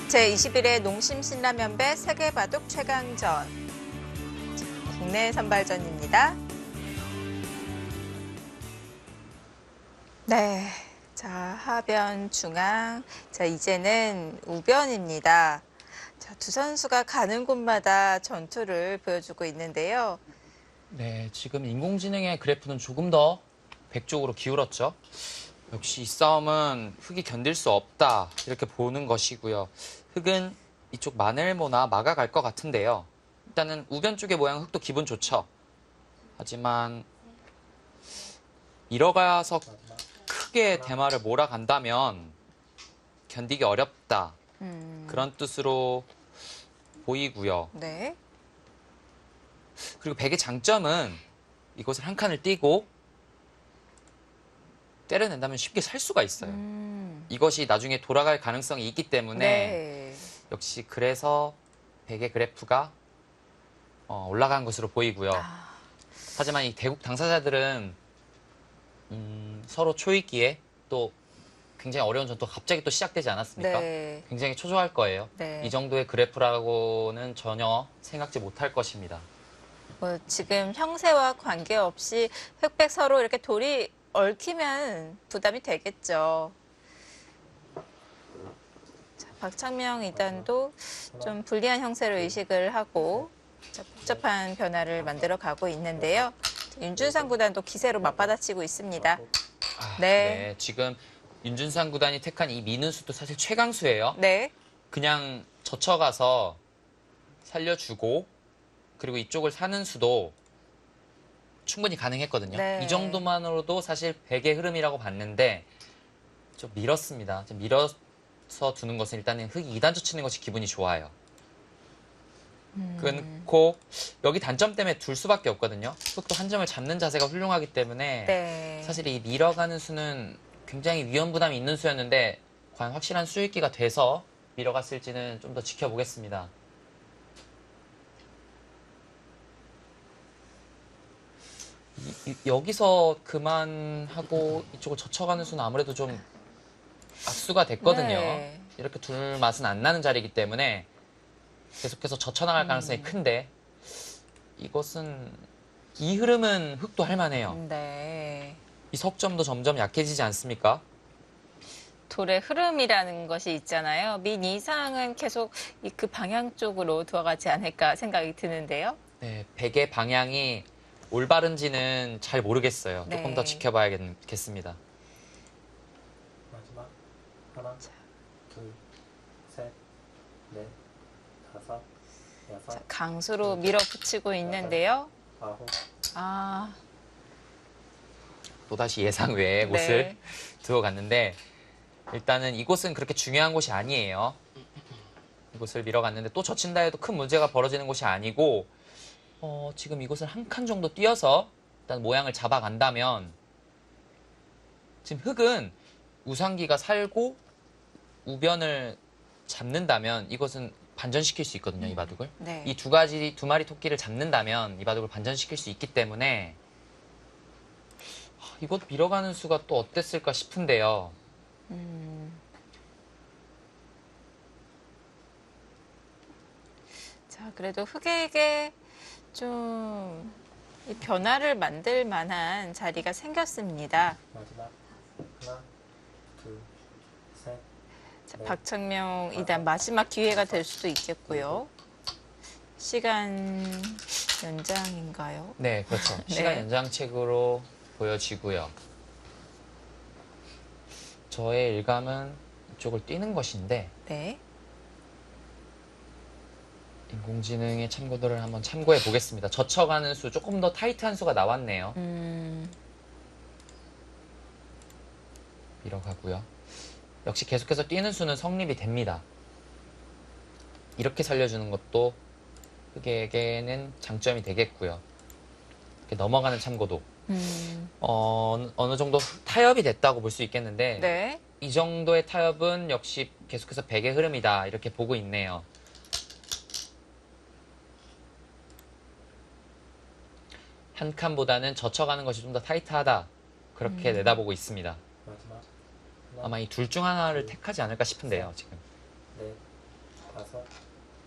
제21회 농심신라면배 세계바둑 최강전. 국내 선발전입니다. 네, 자 하변 중앙. 자 이제는 우변입니다. 자, 두 선수가 가는 곳마다 전투를 보여주고 있는데요. 네, 지금 인공지능의 그래프는 조금 더 백 쪽으로 기울었죠. 역시 이 싸움은 흑이 견딜 수 없다 이렇게 보는 것이고요. 흑은 이쪽 마넬모나 막아갈 것 같은데요. 일단은 우변 쪽의 모양 흑도 기분 좋죠. 하지만 밀어가서 크게 대마를 몰아간다면 견디기 어렵다. 그런 뜻으로 보이고요. 네. 그리고 백의 장점은 이곳을 한 칸을 띄고 때려낸다면 쉽게 살 수가 있어요. 이것이 나중에 돌아갈 가능성이 있기 때문에 네. 역시 그래서 백의 그래프가 올라간 것으로 보이고요. 하지만 이 대국 당사자들은 서로 초이기에 또 굉장히 어려운 전투가 갑자기 또 시작되지 않았습니까? 네. 굉장히 초조할 거예요. 네. 이 정도의 그래프라고는 전혀 생각지 못할 것입니다. 뭐 지금 형세와 관계없이 흑백 서로 이렇게 돌이 얽히면 부담이 되겠죠. 자, 박창명 이단도 좀 불리한 형세로 의식을 하고 자, 복잡한 변화를 만들어 가고 있는데요. 윤준상 구단도 기세로 맞받아치고 있습니다. 네, 지금 윤준상 구단이 택한 이 미는 수도 사실 최강수예요. 네. 그냥 젖혀가서 살려주고 그리고 이쪽을 사는 수도 충분히 가능했거든요. 네. 이 정도만으로도 사실 백의 흐름이라고 봤는데 좀 밀었습니다. 좀 밀어서 두는 것은 일단은 흑이 2단 젖히는 것이 기분이 좋아요. 끊고 여기 단점 때문에 둘 수밖에 없거든요. 흑도 한 점을 잡는 자세가 훌륭하기 때문에 네. 사실 이 밀어가는 수는 굉장히 위험 부담이 있는 수였는데 과연 확실한 수익기가 돼서 밀어갔을지는 좀 더 지켜보겠습니다. 여기서 그만하고 이쪽을 젖혀가는 수는 아무래도 좀 압수가 됐거든요. 네. 이렇게 둘 맛은 안 나는 자리이기 때문에 계속해서 젖혀나갈 가능성이 큰데 이것은 이 흐름은 흑도 할만해요. 네. 이 석점도 점점 약해지지 않습니까? 돌의 흐름이라는 것이 있잖아요. 민 이상은 계속 그 방향 쪽으로 돌아가지 않을까 생각이 드는데요. 네, 백의 방향이 올바른지는 잘 모르겠어요. 네. 조금 더 지켜봐야겠습니다. 마지막 하나, 둘, 셋, 넷, 다섯, 여섯, 자, 강수로 밀어붙이고 있는데요. 아홉, 아, 또다시 예상 외의 곳을 네. 두어갔는데 일단은 이곳은 그렇게 중요한 곳이 아니에요. 이곳을 밀어갔는데 또 젖힌다 해도 큰 문제가 벌어지는 곳이 아니고 지금 이곳을 한 칸 정도 띄어서 일단 모양을 잡아간다면 지금 흑은 우상기가 살고 우변을 잡는다면 이것은 반전시킬 수 있거든요. 이 바둑을. 네. 이 두 마리 토끼를 잡는다면 이 바둑을 반전시킬 수 있기 때문에 이곳 밀어가는 수가 또 어땠을까 싶은데요. 자, 그래도 흑에게 좀 이 변화를 만들 만한 자리가 생겼습니다. 마지막 하나, 둘, 셋, 자, 박창명 이단 마지막 기회가 될 수도 있겠고요. 시간 연장인가요? 네, 그렇죠. 네. 시간 연장책으로 보여지고요. 저의 일감은 이쪽을 뛰는 것인데 네. 인공지능의 참고들을 한번 참고해 보겠습니다. 젖혀가는 수 조금 더 타이트한 수가 나왔네요. 밀어가고요. 역시 계속해서 뛰는 수는 성립이 됩니다. 이렇게 살려주는 것도 흑에게는 장점이 되겠고요. 이렇게 넘어가는 참고도 어느 정도 타협이 됐다고 볼 수 있겠는데 네. 이 정도의 타협은 역시 계속해서 백의 흐름이다 이렇게 보고 있네요. 한 칸보다는 젖혀가는 것이 좀 더 타이트하다 그렇게 내다보고 있습니다. 마지막 하나, 아마 이 둘 중 하나를 택하지 않을까 싶은데요. 지금 넷, 다섯,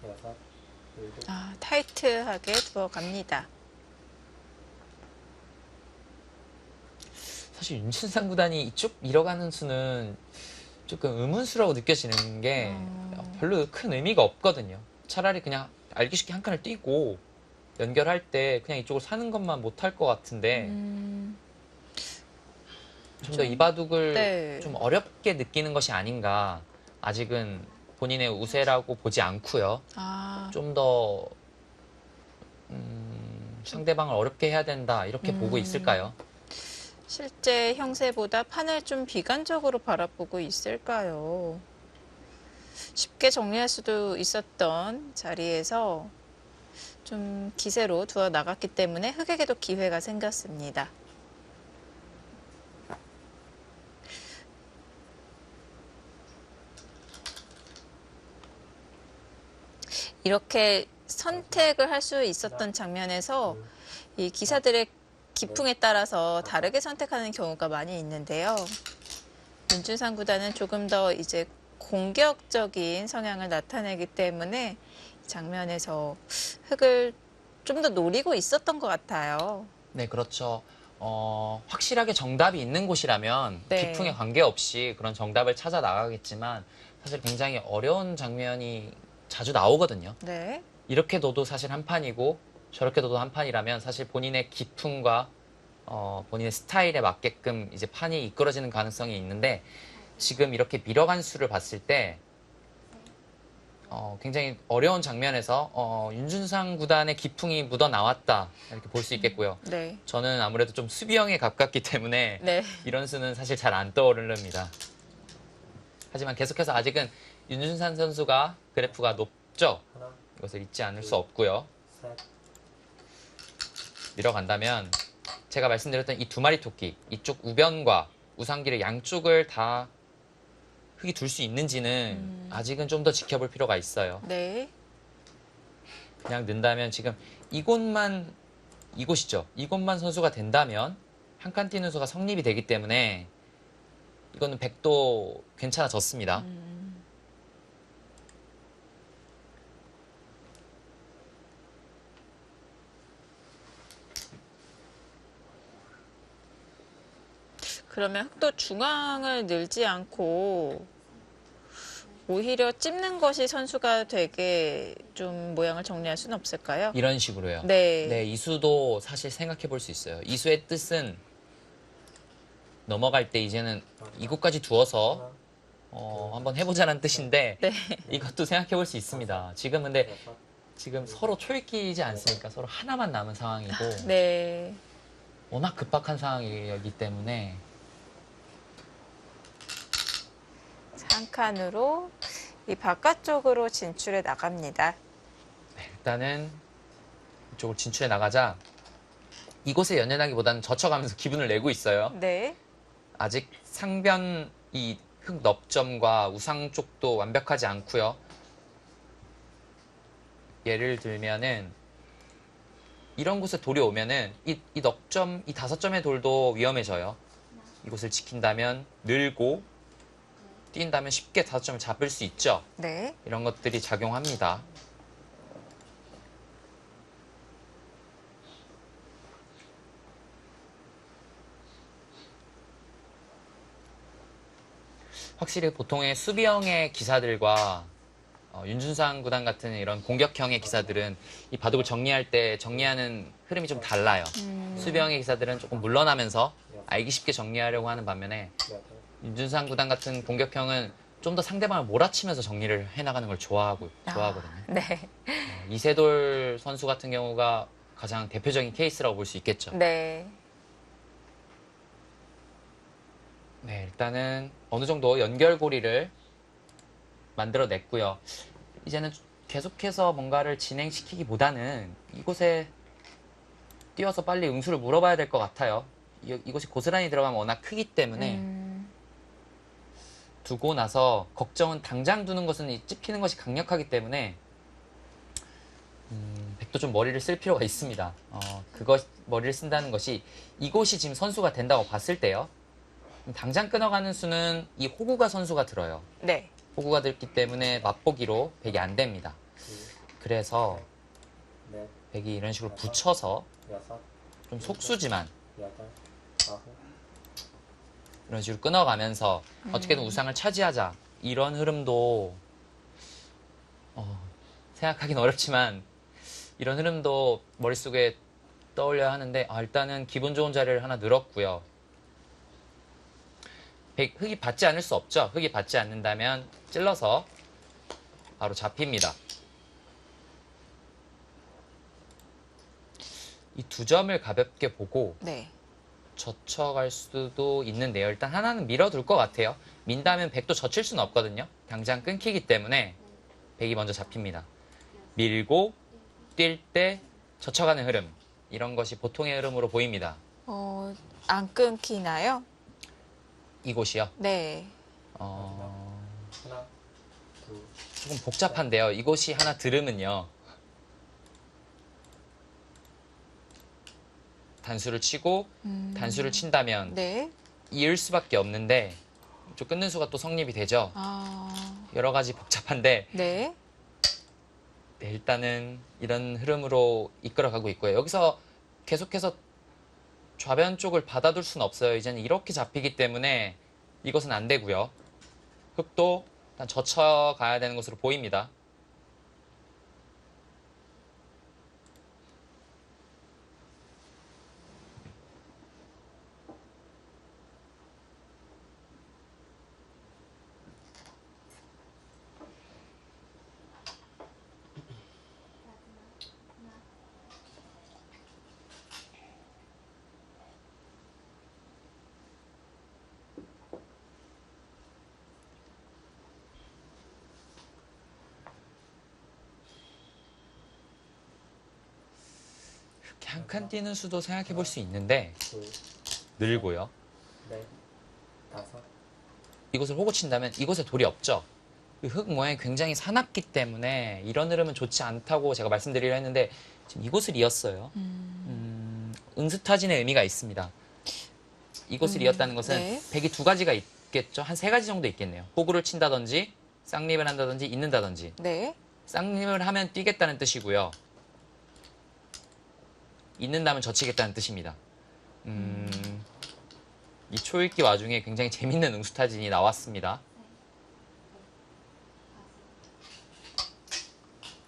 여섯, 일곱. 아, 타이트하게 들어갑니다. 사실 윤춘상 구단이 이쪽 밀어가는 수는 조금 의문스러워 느껴지는 게 별로 큰 의미가 없거든요. 차라리 그냥 알기 쉽게 한 칸을 띄고 연결할 때 그냥 이쪽을 사는 것만 못할 것 같은데 좀 더 이 바둑을 네. 좀 어렵게 느끼는 것이 아닌가. 아직은 본인의 우세라고 보지 않고요. 아, 좀 더 상대방을 어렵게 해야 된다 이렇게 보고 있을까요? 실제 형세보다 판을 좀 비관적으로 바라보고 있을까요? 쉽게 정리할 수도 있었던 자리에서 좀 기세로 두어 나갔기 때문에 흑에게도 기회가 생겼습니다. 이렇게 선택을 할 수 있었던 장면에서 이 기사들의 기풍에 따라서 다르게 선택하는 경우가 많이 있는데요. 윤준상 구단은 조금 더 이제 공격적인 성향을 나타내기 때문에 이 장면에서 흑을 좀 더 노리고 있었던 것 같아요. 네, 그렇죠. 확실하게 정답이 있는 곳이라면 네. 기풍에 관계없이 그런 정답을 찾아 나가겠지만 사실 굉장히 어려운 장면이 자주 나오거든요. 네. 이렇게 둬도 사실 한 판이고 저렇게 둬도 한 판이라면 사실 본인의 기풍과 본인의 스타일에 맞게끔 이제 판이 이끌어지는 가능성이 있는데 지금 이렇게 밀어간 수를 봤을 때 굉장히 어려운 장면에서 윤준상 구단의 기풍이 묻어 나왔다 이렇게 볼 수 있겠고요. 네. 저는 아무래도 좀 수비형에 가깝기 때문에 네. 이런 수는 사실 잘 안 떠오릅니다. 하지만 계속해서 아직은 윤준상 선수가 그래프가 높죠. 하나, 이것을 잊지 않을 수 없고요. 셋, 밀어간다면 제가 말씀드렸던 이 두 마리 토끼, 이쪽 우변과 우상기를 양쪽을 다 흙이 둘 수 있는지는 아직은 좀 더 지켜볼 필요가 있어요. 네. 그냥 는다면 지금 이곳이죠. 이곳만 선수가 된다면 한 칸 뛰는 수가 성립이 되기 때문에 이거는 백도 괜찮아졌습니다. 그러면 흑도 중앙을 늘지 않고 오히려 찝는 것이 선수가 되게 좀 모양을 정리할 수는 없을까요? 이런 식으로요. 네. 네, 이수도 사실 생각해 볼 수 있어요. 이수의 뜻은 넘어갈 때 이제는 이곳까지 두어서 한번 해보자는 뜻인데 네. 이것도 생각해 볼 수 있습니다. 지금 근데 여섯, 지금 서로 초읽기이지 않습니까? 서로 하나만 남은 상황이고 네. 워낙 급박한 상황이기 때문에 한 칸으로 이 바깥쪽으로 진출해 나갑니다. 일단은 이쪽으로 진출해 나가자 이곳에 연연하기보다는 젖혀가면서 기분을 내고 있어요. 네. 아직 상변 이 흙 넙점과 우상 쪽도 완벽하지 않고요. 예를 들면은 이런 곳에 돌이 오면은 이 넉점, 이 5점의 돌도 위험해져요. 이곳을 지킨다면 늘고 뛴다면 쉽게 5점을 잡을 수 있죠. 네. 이런 것들이 작용합니다. 확실히 보통의 수비형의 기사들과 윤준상 구단 같은 이런 공격형의 기사들은 이 바둑을 정리할 때 정리하는 흐름이 좀 달라요. 수비형의 기사들은 조금 물러나면서 알기 쉽게 정리하려고 하는 반면에 여덟, 윤준상 구단 같은 공격형은 좀 더 상대방을 몰아치면서 정리를 해나가는 걸 좋아하거든요. 네. 이세돌 선수 같은 경우가 가장 대표적인 케이스라고 볼 수 있겠죠. 네. 네, 일단은 어느 정도 연결고리를 만들어냈고요. 이제는 계속해서 뭔가를 진행시키기보다는 이곳에 뛰어서 빨리 응수를 물어봐야 될 것 같아요. 이곳이 고스란히 들어가면 워낙 크기 때문에 두고 나서 걱정은 당장 두는 것은 이 찝히는 것이 강력하기 때문에 백도 좀 머리를 쓸 필요가 있습니다. 머리를 쓴다는 것이 이곳이 지금 선수가 된다고 봤을 때요. 당장 끊어가는 수는 이 호구가 선수가 들어요. 네. 호구가 들기 때문에 맛보기로 백이 안 됩니다. 둘, 그래서 넷, 백이 이런 식으로 붙여서 여섯, 좀 속수지만 여덟, 아홉, 이런 식으로 끊어가면서 어떻게든 우상을 차지하자 이런 흐름도 생각하긴 어렵지만 이런 흐름도 머릿속에 떠올려야 하는데 일단은 기분 좋은 자리를 하나 늘었고요. 흙이 받지 않을 수 없죠. 흙이 받지 않는다면 찔러서 바로 잡힙니다. 이 두 점을 가볍게 보고 네. 젖혀갈 수도 있는데요. 일단 하나는 밀어둘 것 같아요. 민다면 백도 젖힐 수는 없거든요. 당장 끊기기 때문에 백이 먼저 잡힙니다. 밀고 뛸 때 젖혀가는 흐름. 이런 것이 보통의 흐름으로 보입니다. 안 끊기나요? 이곳이요. 네. 하나, 둘, 조금 복잡한데요. 이곳이 하나 들으면요. 단수를 치고 단수를 친다면 네. 이을 수밖에 없는데 좀 끊는 수가 또 성립이 되죠. 여러 가지 복잡한데 네. 네, 일단은 이런 흐름으로 이끌어가고 있고요. 여기서 계속해서 좌변 쪽을 받아둘 수는 없어요. 이제는 이렇게 잡히기 때문에 이것은 안 되고요. 흙도 일단 젖혀가야 되는 것으로 보입니다. 이렇게 한 칸 뛰는 수도 생각해 볼 수 있는데 둘, 늘고요. 넷, 다섯, 이곳을 호구 친다면 이곳에 돌이 없죠. 그 흙 모양이 굉장히 사납기 때문에 이런 흐름은 좋지 않다고 제가 말씀드리려 했는데 지금 이곳을 이었어요. 응스타진의 의미가 있습니다. 이곳을 이었다는 것은 네. 백이 두 가지가 있겠죠. 한 세 가지 정도 있겠네요. 호구를 친다든지 쌍립을 한다든지 있는다든지. 네. 쌍립을 하면 뛰겠다는 뜻이고요. 있는다면 젖히겠다는 뜻입니다. 이 초읽기 와중에 굉장히 재밌는 응수타진이 나왔습니다.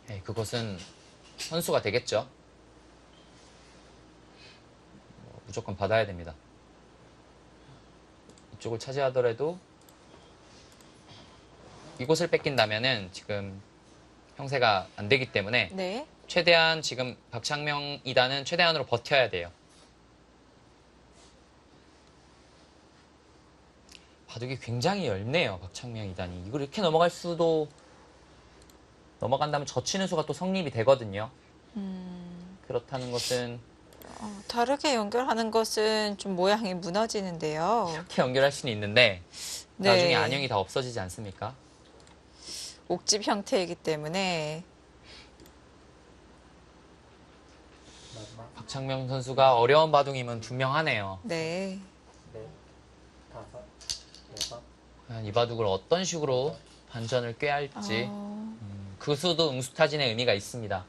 네, 그것은 선수가 되겠죠. 무조건 받아야 됩니다. 이쪽을 차지하더라도 이곳을 뺏긴다면은 지금 형세가 안 되기 때문에 네. 최대한 지금 박창명 2단은 최대한으로 버텨야 돼요. 바둑이 굉장히 얇네요. 박창명 2단이. 이걸 이렇게 넘어갈 수도 넘어간다면 젖히는 수가 또 성립이 되거든요. 그렇다는 것은 다르게 연결하는 것은 좀 모양이 무너지는데요. 이렇게 연결할 수는 있는데 네. 나중에 안형이 다 없어지지 않습니까? 옥집 형태이기 때문에 마지막, 박창명 선수가 어려운 바둑임은 분명하네요. 네. 넷, 다섯, 여섯, 과연 이 바둑을 어떤 식으로 반전을 꾀할지 어, 그 수도 응수타진의 의미가 있습니다.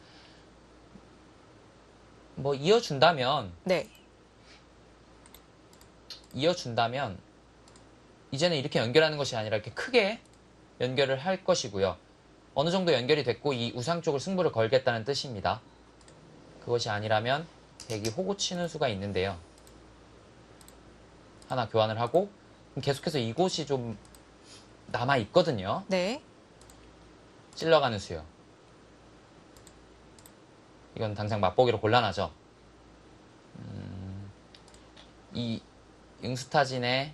뭐 이어준다면 네. 이제는 이렇게 연결하는 것이 아니라 이렇게 크게 연결을 할 것이고요. 어느 정도 연결이 됐고 이 우상 쪽을 승부를 걸겠다는 뜻입니다. 그것이 아니라면 백이 호구 치는 수가 있는데요. 하나 교환을 하고 계속해서 이곳이 좀 남아 있거든요. 네. 찔러가는 수요. 이건 당장 맛보기로 곤란하죠. 이 응수타진에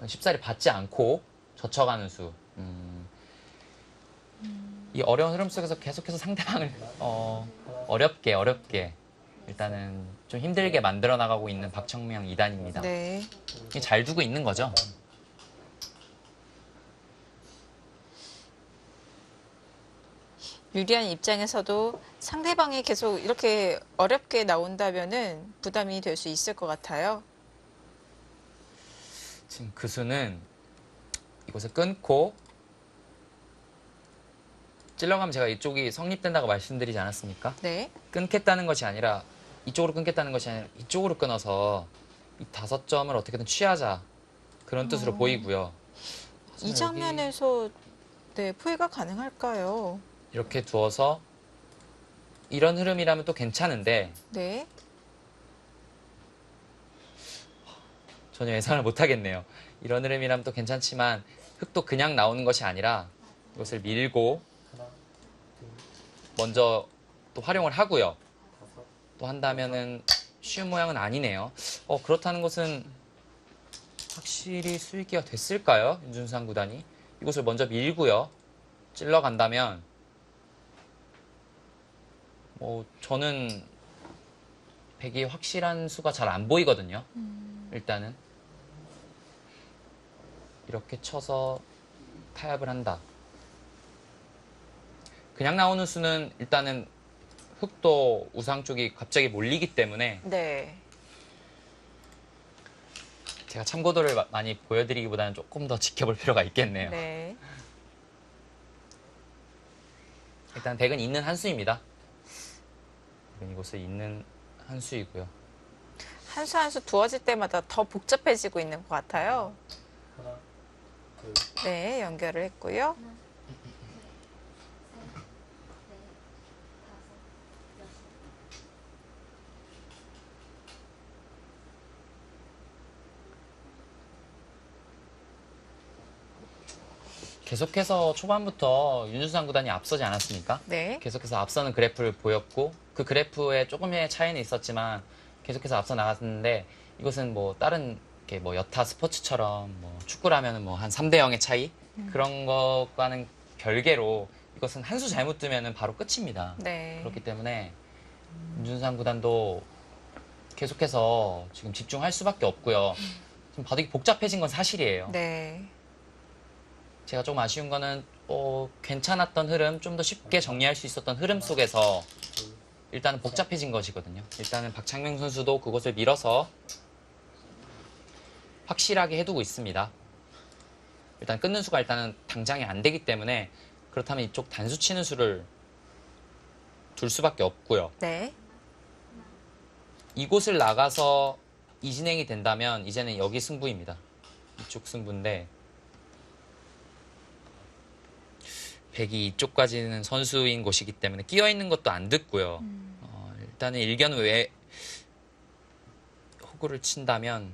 쉽사리 받지 않고 젖혀가는 수. 이 어려운 흐름 속에서 계속해서 상대방을 어렵게 일단은 좀 힘들게 만들어 나가고 있는 박청명 2단입니다. 네. 잘 두고 있는 거죠. 유리한 입장에서도 상대방이 계속 이렇게 어렵게 나온다면은 부담이 될 수 있을 것 같아요. 지금 그 수는 이곳을 끊고 찔러가면 제가 이쪽이 성립된다고 말씀드리지 않았습니까? 네. 끊겠다는 것이 아니라 이쪽으로 끊겠다는 것이 아니라 이쪽으로 끊어서 이 5점을 어떻게든 취하자 그런 뜻으로 보이고요. 이 여기 장면에서 네, 포획가 가능할까요? 이렇게 두어서 이런 흐름이라면 또 괜찮은데 네. 전혀 예상을 못 하겠네요. 이런 흐름이라면 또 괜찮지만 흙도 그냥 나오는 것이 아니라 이것을 밀고 하나, 둘, 먼저 또 활용을 하고요. 다섯, 또 한다면은 쉬운 모양은 아니네요. 그렇다는 것은 확실히 수익기가 됐을까요? 윤준상 구단이 이곳을 먼저 밀고요. 찔러 간다면 저는 100이 확실한 수가 잘 안 보이거든요. 일단은 이렇게 쳐서 타협을 한다. 그냥 나오는 수는 일단은 흑도 우상 쪽이 갑자기 몰리기 때문에 네. 제가 참고도를 많이 보여드리기보다는 조금 더 지켜볼 필요가 있겠네요. 네. 일단 100은 있는 한 수입니다. 이곳을 있는 한 수이고요. 한 수 한 수 두어질 때마다 더 복잡해지고 있는 것 같아요. 하나, 둘, 네, 연결을 했고요. 계속해서 초반부터 윤준상 구단이 앞서지 않았습니까? 네. 계속해서 앞서는 그래프를 보였고 그 그래프에 조금의 차이는 있었지만 계속해서 앞서 나갔는데 이것은 뭐 다른 이렇게 뭐 여타 스포츠처럼 뭐 축구라면은 뭐 한 3대 0의 차이 그런 것과는 별개로 이것은 한 수 잘못 두면은 바로 끝입니다. 네. 그렇기 때문에 윤준상 구단도 계속해서 지금 집중할 수밖에 없고요. 지금 바둑이 복잡해진 건 사실이에요. 네. 제가 좀 아쉬운 거는 괜찮았던 흐름, 좀 더 쉽게 정리할 수 있었던 흐름 속에서 둘, 일단은 복잡해진 것이거든요. 일단은 박창명 선수도 그것을 밀어서 확실하게 해두고 있습니다. 일단 끊는 수가 일단은 당장이 안 되기 때문에 그렇다면 이쪽 단수 치는 수를 둘 수밖에 없고요. 네. 이곳을 나가서 이진행이 된다면 이제는 여기 승부입니다. 이쪽 승부인데 100이 이쪽까지는 선수인 곳이기 때문에 끼어있는 것도 안 듣고요. 일단은 일견 외에 호구를 친다면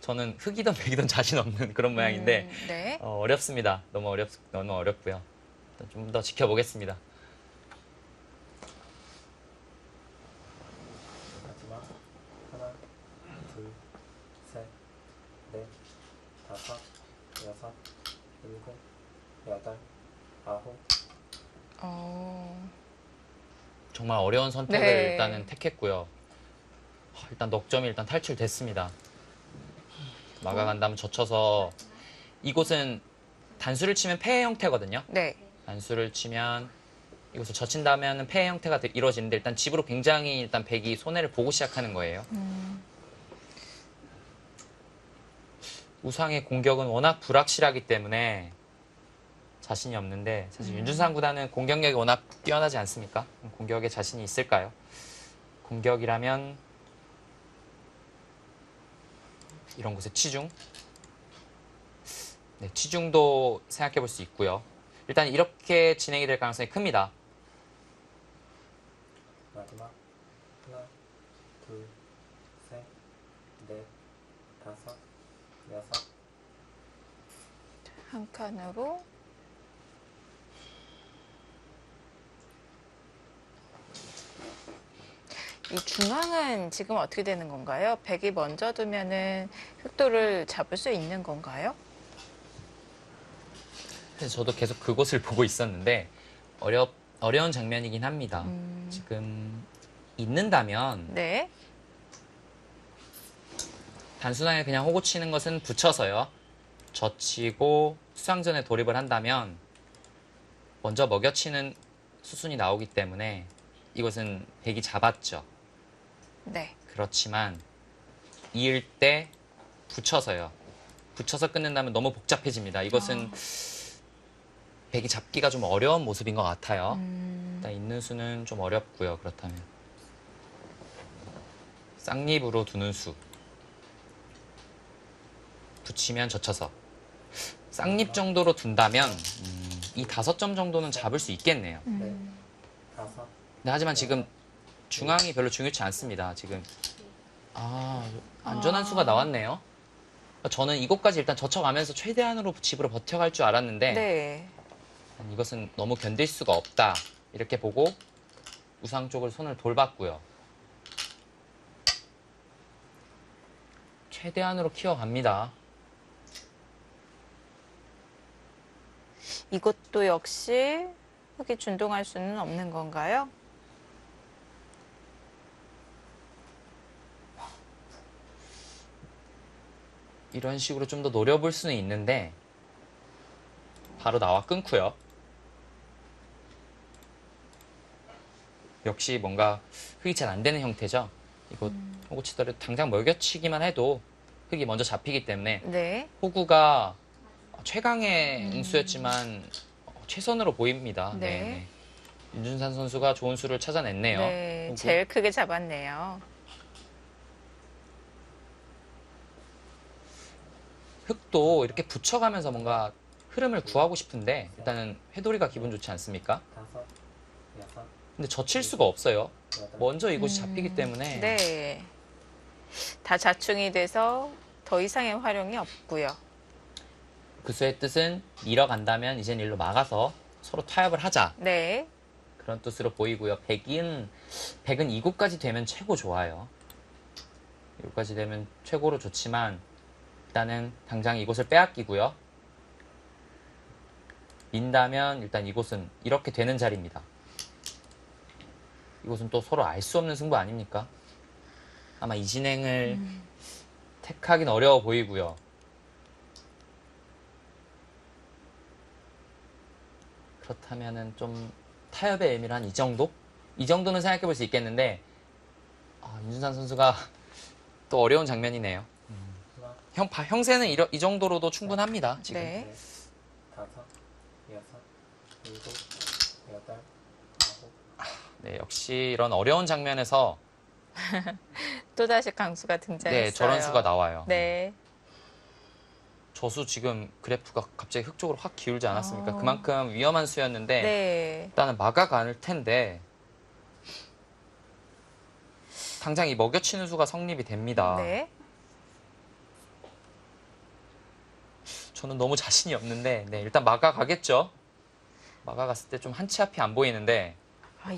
저는 흑이든 백이든 자신 없는 그런 모양인데 네. 어렵습니다. 너무 어렵고요. 좀 더 지켜보겠습니다. 마지막 하나, 둘, 셋, 넷, 다섯, 여섯, 일곱, 여덟, 아홉. 정말 어려운 선택을 네. 일단은 택했고요. 일단 넉점이 일단 탈출됐습니다. 막아간다면 젖혀서 이곳은 단수를 치면 패의 형태거든요. 네. 단수를 치면 이곳을 젖힌다면 패의 형태가 이루어지는데 일단 집으로 굉장히 일단 백이 손해를 보고 시작하는 거예요. 우상의 공격은 워낙 불확실하기 때문에 자신이 없는데 사실 윤준상 구단은 공격력이 워낙 뛰어나지 않습니까? 공격에 자신이 있을까요? 공격이라면 이런 곳에 치중. 네, 치중도 생각해 볼 수 있고요. 일단 이렇게 진행이 될 가능성이 큽니다. 마지막 하나, 둘, 셋, 넷, 다섯, 여섯. 한 칸으로. 이 중앙은 지금 어떻게 되는 건가요? 백이 먼저 두면은 흑도를 잡을 수 있는 건가요? 그래서 저도 계속 그곳을 보고 있었는데 어려운 장면이긴 합니다. 지금 있는다면 네. 단순하게 그냥 호구 치는 것은 붙여서요. 젖히고 수상전에 돌입을 한다면 먼저 먹여치는 수순이 나오기 때문에 이것은 백이 잡았죠. 네. 그렇지만 이을 때 붙여서요. 붙여서 끊는다면 너무 복잡해집니다. 이것은 백이 잡기가 좀 어려운 모습인 것 같아요. 음. 일단 있는 수는 좀 어렵고요. 그렇다면 쌍립으로 두는 수 붙이면 젖혀서 쌍립 정도로 둔다면 이 5점 정도는 잡을 수 있겠네요. 넷, 다섯, 근데 하지만 지금 중앙이 별로 중요치 않습니다. 지금 안전한 수가 나왔네요. 저는 이곳까지 일단 젖혀가면서 최대한으로 집으로 버텨갈 줄 알았는데 네. 이것은 너무 견딜 수가 없다. 이렇게 보고 우상 쪽을 손을 돌봤고요. 최대한으로 키워갑니다. 이것도 역시 흙이 준동할 수는 없는 건가요? 이런 식으로 좀 더 노려볼 수는 있는데 바로 나와 끊고요. 역시 뭔가 흙이 잘 안 되는 형태죠. 이거 호구치더라도 당장 먹여치기만 해도 흙이 먼저 잡히기 때문에 네. 호구가 최강의 응수였지만 최선으로 보입니다. 네. 네. 윤준산 선수가 좋은 수를 찾아냈네요. 네. 호구. 제일 크게 잡았네요. 흙도 이렇게 붙여가면서 뭔가 흐름을 구하고 싶은데 일단은 회돌이가 기분 좋지 않습니까? 다섯, 여섯, 근데 젖힐 수가 없어요. 여덟, 먼저 이곳이 잡히기 때문에 네. 다 자충이 돼서 더 이상의 활용이 없고요. 그 수의 뜻은 밀어간다면 이젠 일로 막아서 서로 타협을 하자. 네. 그런 뜻으로 보이고요. 백은 이곳까지 되면 최고 좋아요. 이곳까지 되면 최고로 좋지만 일단은 당장 이곳을 빼앗기고요. 민다면 일단 이곳은 이렇게 되는 자리입니다. 이곳은 또 서로 알 수 없는 승부 아닙니까? 아마 이 진행을 택하긴 어려워 보이고요. 그렇다면은 좀 타협의 의미를 한 이 정도? 이 정도는 생각해 볼 수 있겠는데 윤준산 선수가 또 어려운 장면이네요. 하나, 형세는 이 정도로도 충분합니다. 지금. 네. 넷, 다섯, 여섯, 일곱, 여덟, 아홉, 네, 역시 이런 어려운 장면에서 또다시 강수가 등장했어요. 네, 저런 수가 나와요. 네. 저수 지금 그래프가 갑자기 흙 쪽으로 확 기울지 않았습니까? 어. 그만큼 위험한 수였는데 네. 일단은 막아갈 텐데 당장 이 먹여치는 수가 성립이 됩니다. 네. 저는 너무 자신이 없는데 일단 막아가겠죠. 막아갔을 때 좀 한 치 앞이 안 보이는데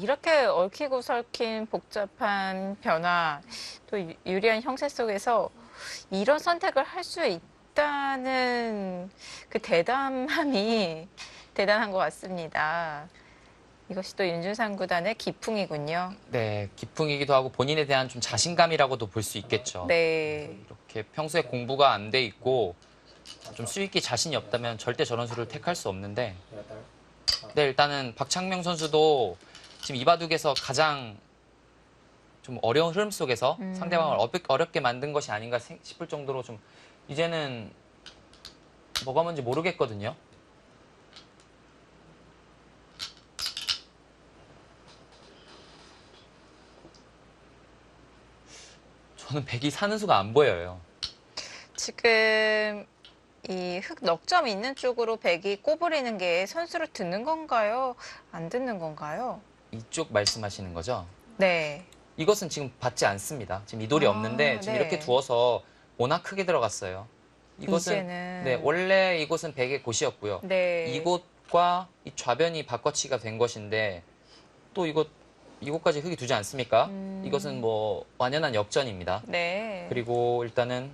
이렇게 얽히고 설킨 복잡한 변화, 또 유리한 형세 속에서 이런 선택을 할 수 있다는 그 대담함이 대단한 것 같습니다. 이것이 또 윤준상 구단의 기풍이군요. 네, 기풍이기도 하고 본인에 대한 좀 자신감이라고도 볼 수 있겠죠. 네. 이렇게 평소에 공부가 안 돼 있고 좀 수익기 자신이 없다면 절대 저런 수를 택할 수 없는데 여덟, 네, 일단은 박창명 선수도 지금 이 바둑에서 가장 좀 어려운 흐름 속에서 상대방을 어렵게 만든 것이 아닌가 싶을 정도로 좀 이제는 뭐가 뭔지 모르겠거든요. 저는 백이 사는 수가 안 보여요. 지금 이 흙 넉점이 있는 쪽으로 백이 꼬부리는 게 선수를 듣는 건가요? 안 듣는 건가요? 이쪽 말씀하시는 거죠? 네. 이것은 지금 받지 않습니다. 지금 이 돌이 없는데 지금 네. 이렇게 두어서 워낙 크게 들어갔어요. 이것은 이제는 네, 원래 이곳은 백의 곳이었고요. 네. 이곳과 이 좌변이 바꿔치기가 된 것인데 또 이곳까지 흙이 두지 않습니까? 이것은 뭐 완연한 역전입니다. 네. 그리고 일단은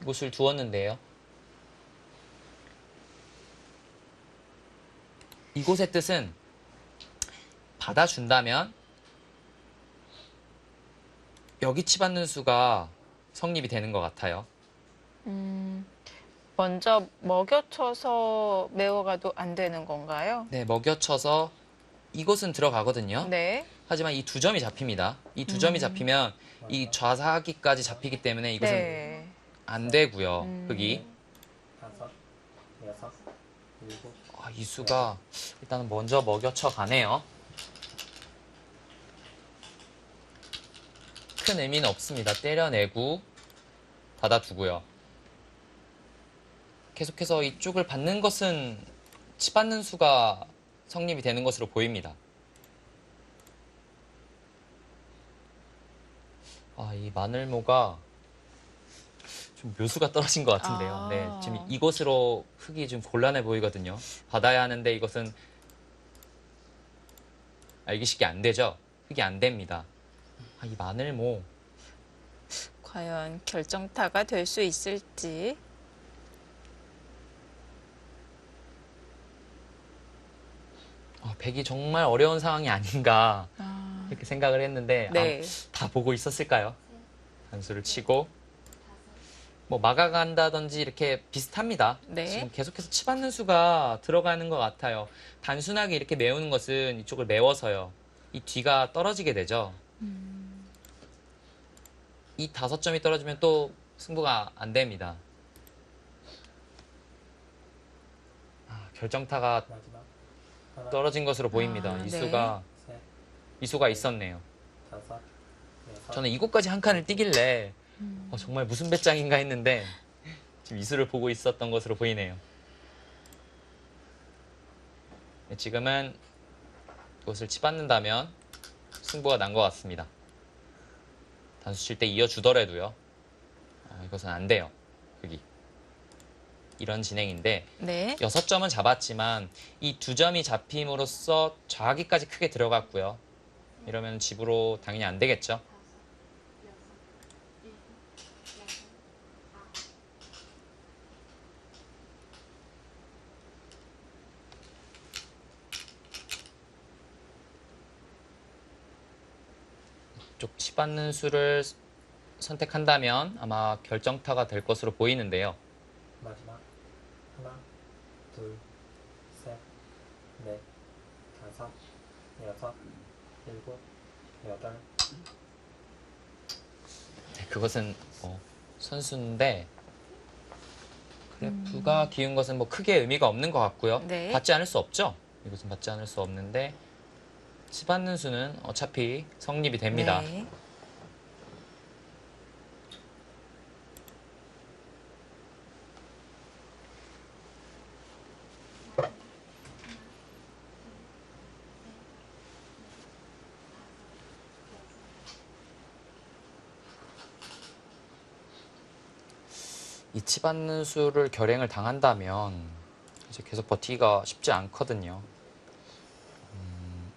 이곳을 두었는데요. 이곳의 뜻은 받아준다면 여기 치 받는 수가 성립이 되는 것 같아요. 먼저 먹여쳐서 메워가도 안 되는 건가요? 네, 먹여쳐서 이곳은 들어가거든요. 네. 하지만 이 두 점이 잡힙니다. 이 두 점이 잡히면 이 좌사기까지 잡히기 때문에 이것은 네. 안 되고요. 흙이. 다섯, 여섯, 일곱, 이수가 일단은 먼저 먹여쳐 가네요. 큰 의미는 없습니다. 때려내고 받아두고요. 계속해서 이쪽을 받는 것은 치 받는 수가 성립이 되는 것으로 보입니다. 이 마늘모가 좀 묘수가 떨어진 것 같은데요. 네, 지금 이곳으로 흙이 좀 곤란해 보이거든요. 받아야 하는데 이것은 이게 쉽게 안 되죠. 흙이 안 됩니다. 이 마늘모 과연 결정타가 될 수 있을지. 백이 정말 어려운 상황이 아닌가 이렇게 생각을 했는데 네. 다 보고 있었을까요? 단수를 치고 뭐 막아간다든지 이렇게 비슷합니다. 네. 지금 계속해서 치받는 수가 들어가는 것 같아요. 단순하게 이렇게 메우는 것은 이쪽을 메워서요. 이 뒤가 떨어지게 되죠. 이 5점이 떨어지면 또 승부가 안 됩니다. 결정타가 마지막. 하나, 떨어진 것으로 보입니다. 네. 셋, 이수가 있었네요. 다섯, 여섯. 저는 이곳까지 한 칸을 뛰길래 정말 무슨 배짱인가 했는데 지금 이수를 보고 있었던 것으로 보이네요. 네, 지금은 이것을 치받는다면 승부가 난 것 같습니다. 단수 칠 때 이어주더라도요. 이것은 안 돼요. 여기 이런 진행인데 네. 6점은 잡았지만 이 2점이 잡힘으로써 좌기까지 크게 들어갔고요. 이러면 집으로 당연히 안 되겠죠. 이쪽 치받는 수를 선택한다면 아마 결정타가 될 것으로 보이는데요. 마지막. 하나, 둘, 셋, 넷, 다섯, 여섯, 일곱, 여덟. 그것은 선수인데 그래프가 기운 것은 뭐 크게 의미가 없는 것 같고요. 네. 받지 않을 수 없죠. 이것은 받지 않을 수 없는데 치받는 수는 어차피 성립이 됩니다. 네. 이 치받는 수를 결행을 당한다면 이제 계속 버티기가 쉽지 않거든요.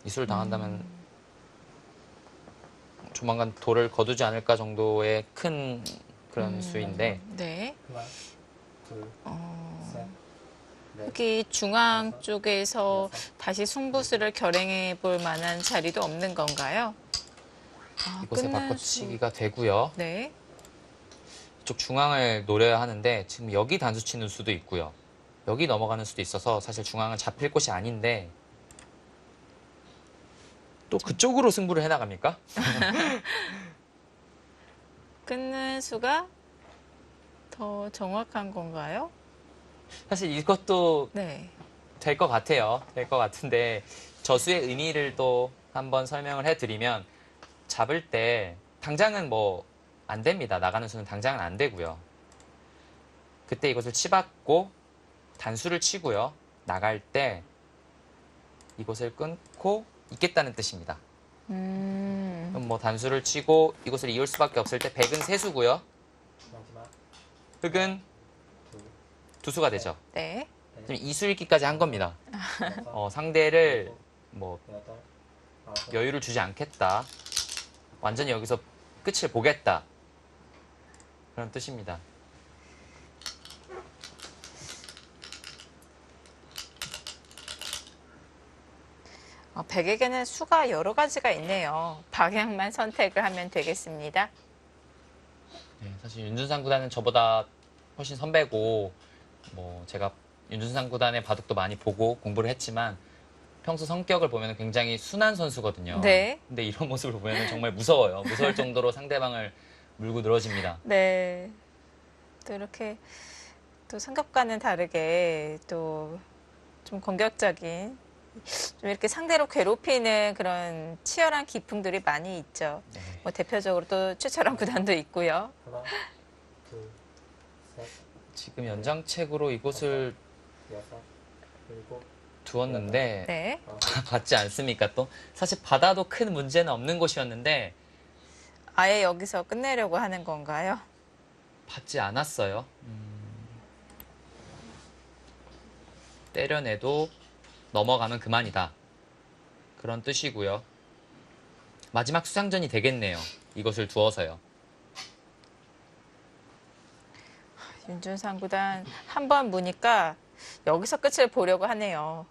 이 수를 당한다면 조만간 돌을 거두지 않을까 정도의 큰 그런 수인데 네. 하나, 둘, 셋, 넷, 여기 중앙 쪽에서 다시 승부수를 결행해 볼 만한 자리도 없는 건가요? 이곳에 끝난 바꿔치기가 되고요. 네. 이쪽 중앙을 노려야 하는데 지금 여기 단수 치는 수도 있고요. 여기 넘어가는 수도 있어서 사실 중앙은 잡힐 곳이 아닌데 또 그쪽으로 승부를 해나갑니까? 끊는 수가 더 정확한 건가요? 사실 이것도 네. 될 것 같아요. 될 것 같은데 저수의 의미를 또 한번 설명을 해드리면 잡을 때 당장은 뭐 안 됩니다. 나가는 수는 당장은 안 되고요. 그때 이것을 치받고 단수를 치고요. 나갈 때 이곳을 끊고 있겠다는 뜻입니다. 그럼 뭐 단수를 치고 이곳을 이을 수밖에 없을 때 백은 세수고요. 마지막. 흑은 둘, 두수가 되죠. 네. 지금 이수읽기까지 한 겁니다. 여섯, 상대를 일곱, 뭐 여덟, 아홉. 여유를 주지 않겠다. 완전히 여기서 끝을 보겠다. 그런 뜻입니다. 백에게는 수가 여러 가지가 있네요. 방향만 선택을 하면 되겠습니다. 네, 사실 윤준상 구단은 저보다 훨씬 선배고 뭐 제가 윤준상 구단의 바둑도 많이 보고 공부를 했지만 평소 성격을 보면 굉장히 순한 선수거든요. 네. 근데 이런 모습을 보면 정말 무서워요. 무서울 정도로 상대방을 물고 늘어집니다. 네. 또 이렇게 또 생각과는 다르게 또 좀 공격적인, 좀 이렇게 상대로 괴롭히는 그런 치열한 기풍들이 많이 있죠. 네. 뭐 대표적으로 또 최철원 구단도 있고요. 하나, 둘, 셋, 지금 연장책으로 이곳을 여섯, 일곱, 두었는데 네. 받지 않습니까? 또 사실 받아도 큰 문제는 없는 곳이었는데 아예 여기서 끝내려고 하는 건가요? 받지 않았어요. 때려내도 넘어가면 그만이다. 그런 뜻이고요. 마지막 수상전이 되겠네요. 이것을 두어서요. 윤준상 구단 한 번 무니까 여기서 끝을 보려고 하네요.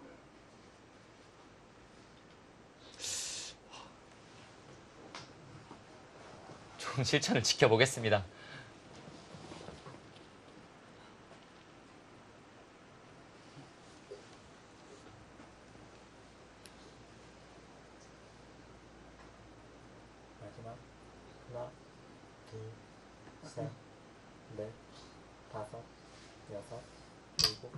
좀 실천을 지켜보겠습니다. 마지막. 하나, 둘, 셋, 넷, 다섯, 여섯, 일곱.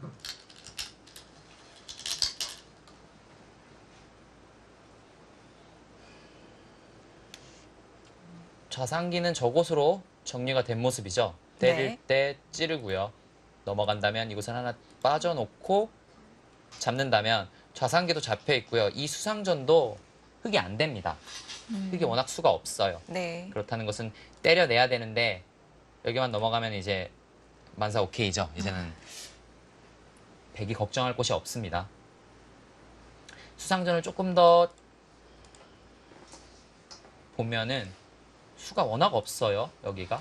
좌상기는 저곳으로 정리가 된 모습이죠. 때릴 네. 때 찌르고요. 넘어간다면 이곳을 하나 빠져놓고 잡는다면 좌상기도 잡혀 있고요. 이 수상전도 흙이 안 됩니다. 흙이 워낙 수가 없어요. 네. 그렇다는 것은 때려내야 되는데 여기만 넘어가면 이제 만사 오케이죠. 이제는 백이 걱정할 곳이 없습니다. 수상전을 조금 더 보면은 수가 워낙 없어요. 여기가.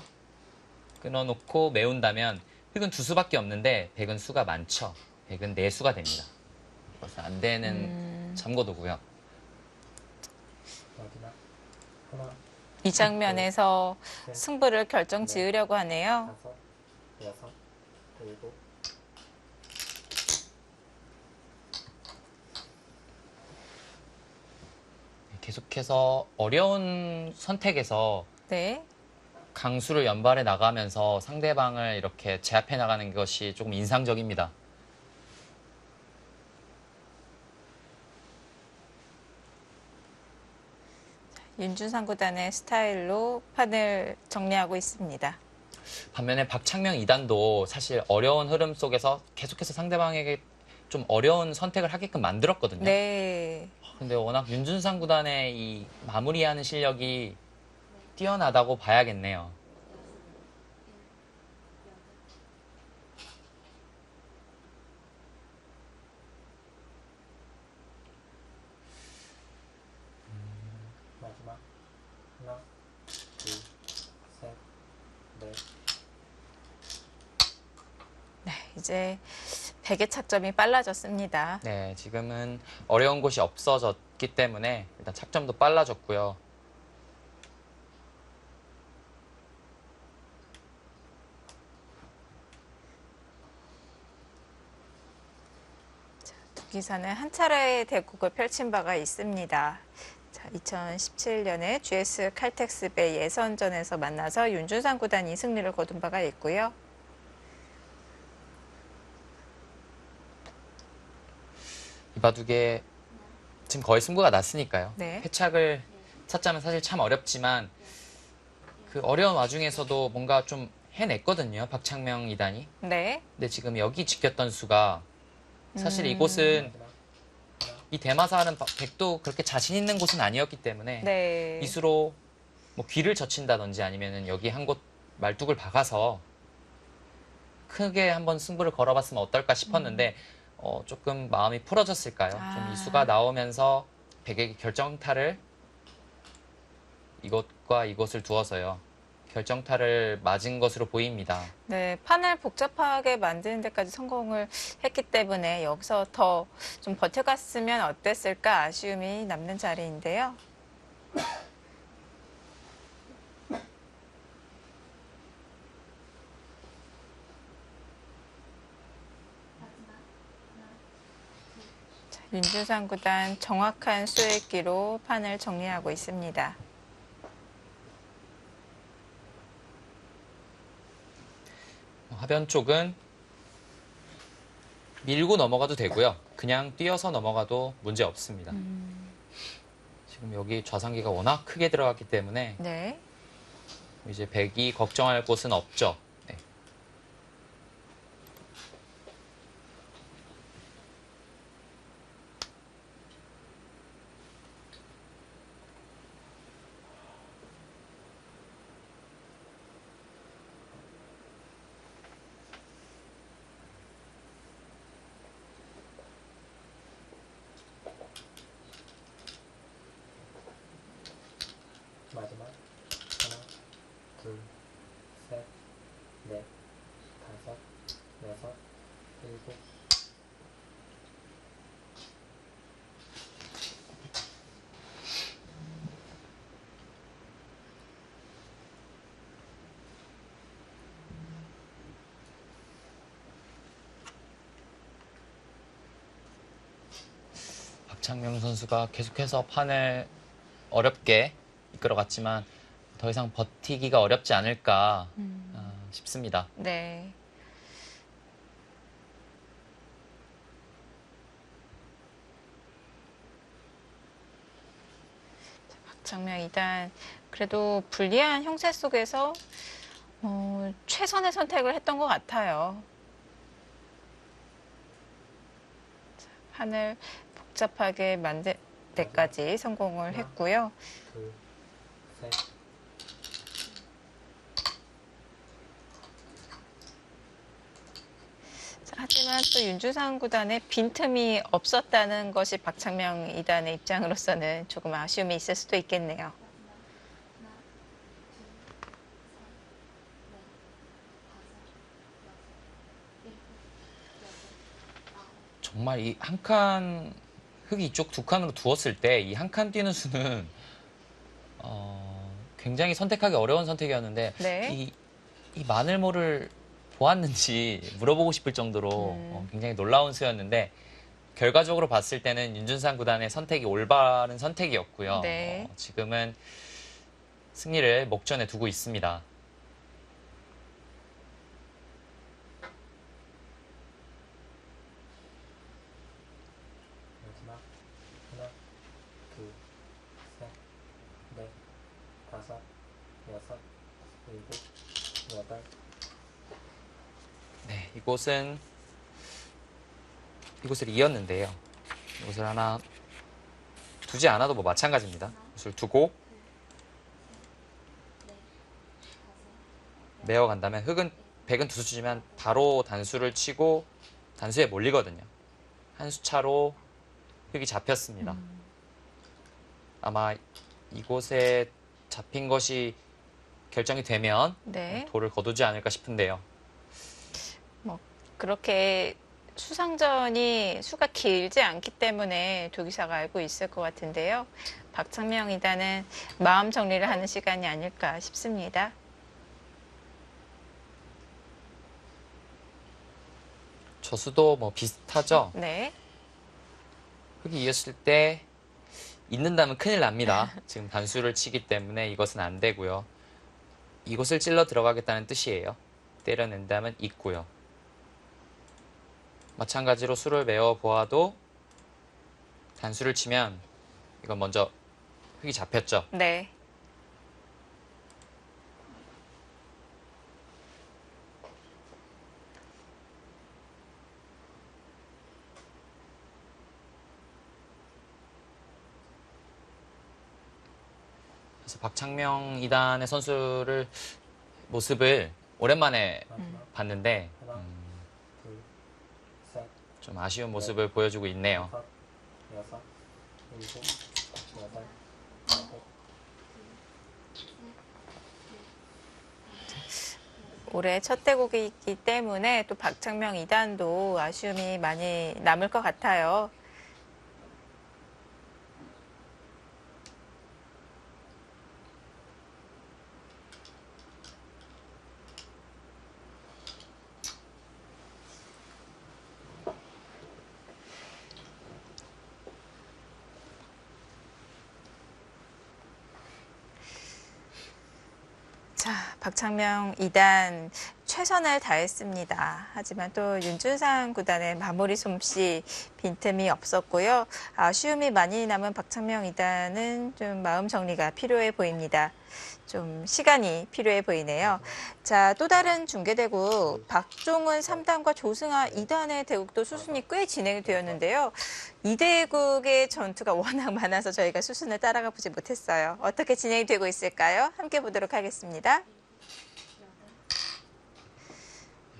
끊어놓고 메운다면 흙은 두 수밖에 없는데 백은 수가 많죠. 백은 네 수가 됩니다. 그래서 안 되는 잠고도고요. 마지막. 하나, 이 장면에서 셋, 승부를 결정 지으려고 하네요. 다섯, 여섯, 일곱. 계속해서 어려운 선택에서 네. 강수를 연발해 나가면서 상대방을 이렇게 제압해 나가는 것이 조금 인상적입니다. 윤준상 구단의 스타일로 판을 정리하고 있습니다. 반면에 박창명 2단도 사실 어려운 흐름 속에서 계속해서 상대방에게 좀 어려운 선택을 하게끔 만들었거든요. 네. 근데 워낙 윤준상 구단의 이 마무리하는 실력이 뛰어나다고 봐야겠네요. 마지막. 하나, 둘, 셋, 넷. 네, 이제 백의 차점이 빨라졌습니다. 네, 지금은 어려운 곳이 없어졌기 때문에 일단 착점도 빨라졌고요. 두 기사는 한 차례의 대국을 펼친 바가 있습니다. 자, 2017년에 GS 칼텍스배 예선전에서 만나서 윤준상 구단이 승리를 거둔 바가 있고요. 이 바둑에 지금 거의 승부가 났으니까요. 네. 패착을 찾자면 사실 참 어렵지만 그 어려운 와중에서도 뭔가 좀 해냈거든요. 박창명 2단이. 네. 근데 지금 여기 지켰던 수가 사실 이곳은 마지막. 이 대마사하는 백도 그렇게 자신 있는 곳은 아니었기 때문에 네. 이 수로 뭐 귀를 젖힌다든지 아니면은 여기 한 곳 말뚝을 박아서 크게 한번 승부를 걸어봤으면 어떨까 싶었는데 조금 마음이 풀어졌을까요? 좀 이 수가 나오면서 백에게 결정타를 이것과 이것을 두어서요. 결정타를 맞은 것으로 보입니다. 네, 판을 복잡하게 만드는 데까지 성공을 했기 때문에 여기서 더 좀 버텨갔으면 어땠을까 아쉬움이 남는 자리인데요. 자, 윤준상 구단 정확한 수액기로 판을 정리하고 있습니다. 하변 쪽은 밀고 넘어가도 되고요. 그냥 뛰어서 넘어가도 문제 없습니다. 지금 여기 좌상기가 워낙 크게 들어갔기 때문에 네. 이제 백이 걱정할 곳은 없죠. 네. 마지막 하나, 둘, 셋, 넷, 다섯, 여섯, 일곱. 박창명 선수가 계속해서 판을 어렵게 이끌어갔지만 더 이상 버티기가 어렵지 않을까 싶습니다. 네. 박창명 2단 그래도 불리한 형세 속에서 최선의 선택을 했던 것 같아요. 자, 판을 복잡하게 만들 때까지 성공을 했고요. 둘, 셋. 자, 하지만 또 윤주상 구단에 빈틈이 없었다는 것이 박창명 2단의 입장으로서는 조금 아쉬움이 있을 수도 있겠네요. 정말 이 한 칸 흙이 이쪽 두 칸으로 두었을 때 이 한 칸 뛰는 수는 굉장히 선택하기 어려운 선택이었는데 네. 이 마늘모를 보았는지 물어보고 싶을 정도로 굉장히 놀라운 수였는데 결과적으로 봤을 때는 윤준상 구단의 선택이 올바른 선택이었고요. 네. 지금은 승리를 목전에 두고 있습니다. 마지막 하나, 둘, 셋, 넷, 다섯, 여섯, 일곱, 여덟. 네, 이곳을 이었는데요. 이곳을 하나 두지 않아도 뭐 마찬가지입니다. 이곳을 두고 메어 간다면 백은 두 수 주지만 바로 단수를 치고 단수에 몰리거든요. 한 수 차로 흙이 잡혔습니다. 아마 이곳에 잡힌 것이 결정이 되면 네. 돌을 거두지 않을까 싶은데요. 그렇게 수상전이 수가 길지 않기 때문에 조기사가 알고 있을 것 같은데요. 박창명 2단은 마음 정리를 하는 시간이 아닐까 싶습니다. 저수도 뭐 비슷하죠. 네. 흙이 이었을 때 잊는다면 큰일 납니다. 지금 단수를 치기 때문에 이것은 안 되고요. 이곳을 찔러 들어가겠다는 뜻이에요. 때려낸다면 잊고요. 마찬가지로 수를 메어 보아도 단수를 치면 이건 먼저 흙이 잡혔죠. 네. 그래서 박창명 2단의 선수를 모습을 오랜만에 마지막 봤는데 하나, 둘, 셋, 좀 아쉬운 모습을 보여주고 있네요. 다섯, 여섯, 일곱, 여덟, 아홉. 올해 첫 대국이기 때문에 또 박창명 2단도 아쉬움이 많이 남을 것 같아요. 자, 박창명 2단 최선을 다했습니다. 하지만 또 윤준상 구단의 마무리 솜씨 빈틈이 없었고요. 아쉬움이 많이 남은 박창명 2단은 좀 마음 정리가 필요해 보입니다. 좀 시간이 필요해 보이네요. 자, 또 다른 중계대국 박종훈 3단과 조승아 2단의 대국도 수순이 꽤 진행이 되었는데요. 이 대국의 전투가 워낙 많아서 저희가 수순을 따라가 보지 못했어요. 어떻게 진행이 되고 있을까요? 함께 보도록 하겠습니다.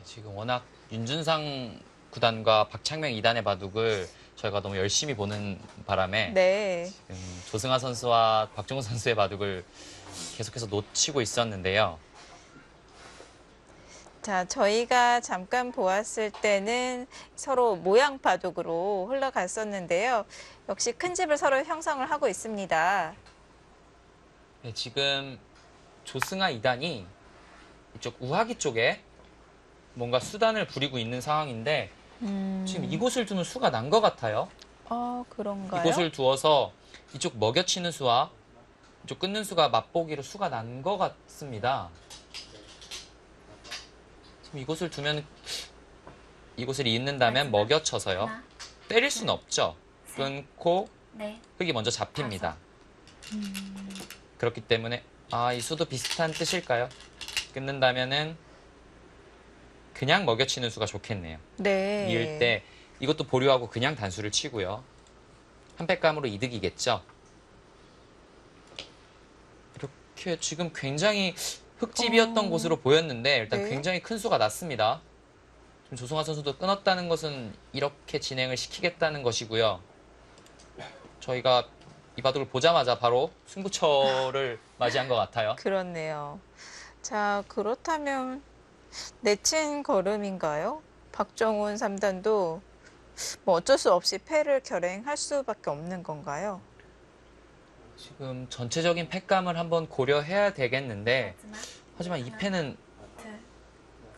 지금 워낙 윤준상 구단과 박창명 2단의 바둑을 저희가 너무 열심히 보는 바람에 네. 지금 조승아 선수와 박종훈 선수의 바둑을 계속해서 놓치고 있었는데요. 자, 저희가 잠깐 보았을 때는 서로 모양 바둑으로 흘러갔었는데요. 역시 큰 집을 서로 형성을 하고 있습니다. 네, 지금 조승아 2단이 이쪽 우하기 쪽에 뭔가 수단을 부리고 있는 상황인데 지금 이곳을 두면 수가 난 것 같아요. 그런가요? 이곳을 두어서 이쪽 먹여치는 수와 이쪽 끊는 수가 맛보기로 수가 난 것 같습니다. 지금 이곳을 두면 이곳을 잇는다면 먹여쳐서요. 하나, 때릴 수는 없죠. 끊고 네, 흙이 먼저 잡힙니다. 그렇기 때문에 이 수도 비슷한 뜻일까요? 끊는다면은 그냥 먹여치는 수가 좋겠네요. 네. 이을 때 이것도 보류하고 그냥 단수를 치고요. 한 팩감으로 이득이겠죠. 이렇게 지금 굉장히 흙집이었던 곳으로 보였는데 일단 네. 굉장히 큰 수가 났습니다. 지금 조승아 선수도 끊었다는 것은 이렇게 진행을 시키겠다는 것이고요. 저희가 이 바둑을 보자마자 바로 승부처를 맞이한 것 같아요. 그렇네요. 자, 그렇다면 내친 걸음인가요? 박정훈 3단도 뭐 어쩔 수 없이 패를 결행할 수밖에 없는 건가요? 지금 전체적인 팩감을 한번 고려해야 되겠는데 마지막 하지만 이 패는 둘,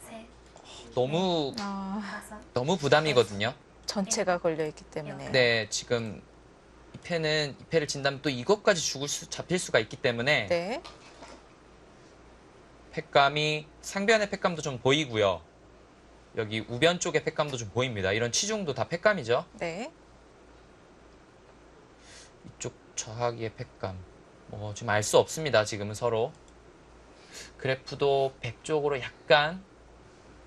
셋, 너무 다섯, 너무 부담이거든요. 전체가 걸려 있기 때문에. 네, 지금 이 패를 진다면 또 이것까지 잡힐 수가 있기 때문에 네. 팩감이 상변의 팩감도 좀 보이고요. 여기 우변 쪽의 팩감도 좀 보입니다. 이런 치중도 다 팩감이죠. 네. 이쪽 저하기의 팩감. 지금 알 수 없습니다. 지금은 서로. 그래프도 100쪽으로 약간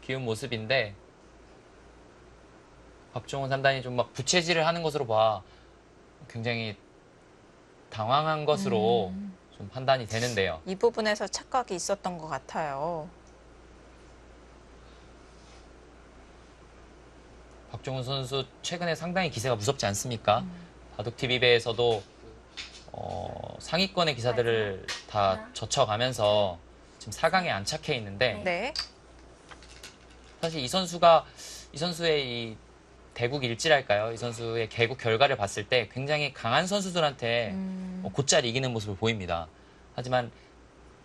기운 모습인데 박종훈 3단이 좀 막 부채질을 하는 것으로 봐 굉장히 당황한 것으로 좀 판단이 되는데요. 이 부분에서 착각이 있었던 것 같아요. 박종훈 선수 최근에 상당히 기세가 무섭지 않습니까? 바둑TV배에서도 상위권의 기사들을 다 젖혀가면서 지금 4강에 안착해 있는데 네. 사실 이 선수의 이 대국 일지랄까요? 이 선수의 개국 결과를 봤을 때 굉장히 강한 선수들한테 곧잘 이기는 모습을 보입니다. 하지만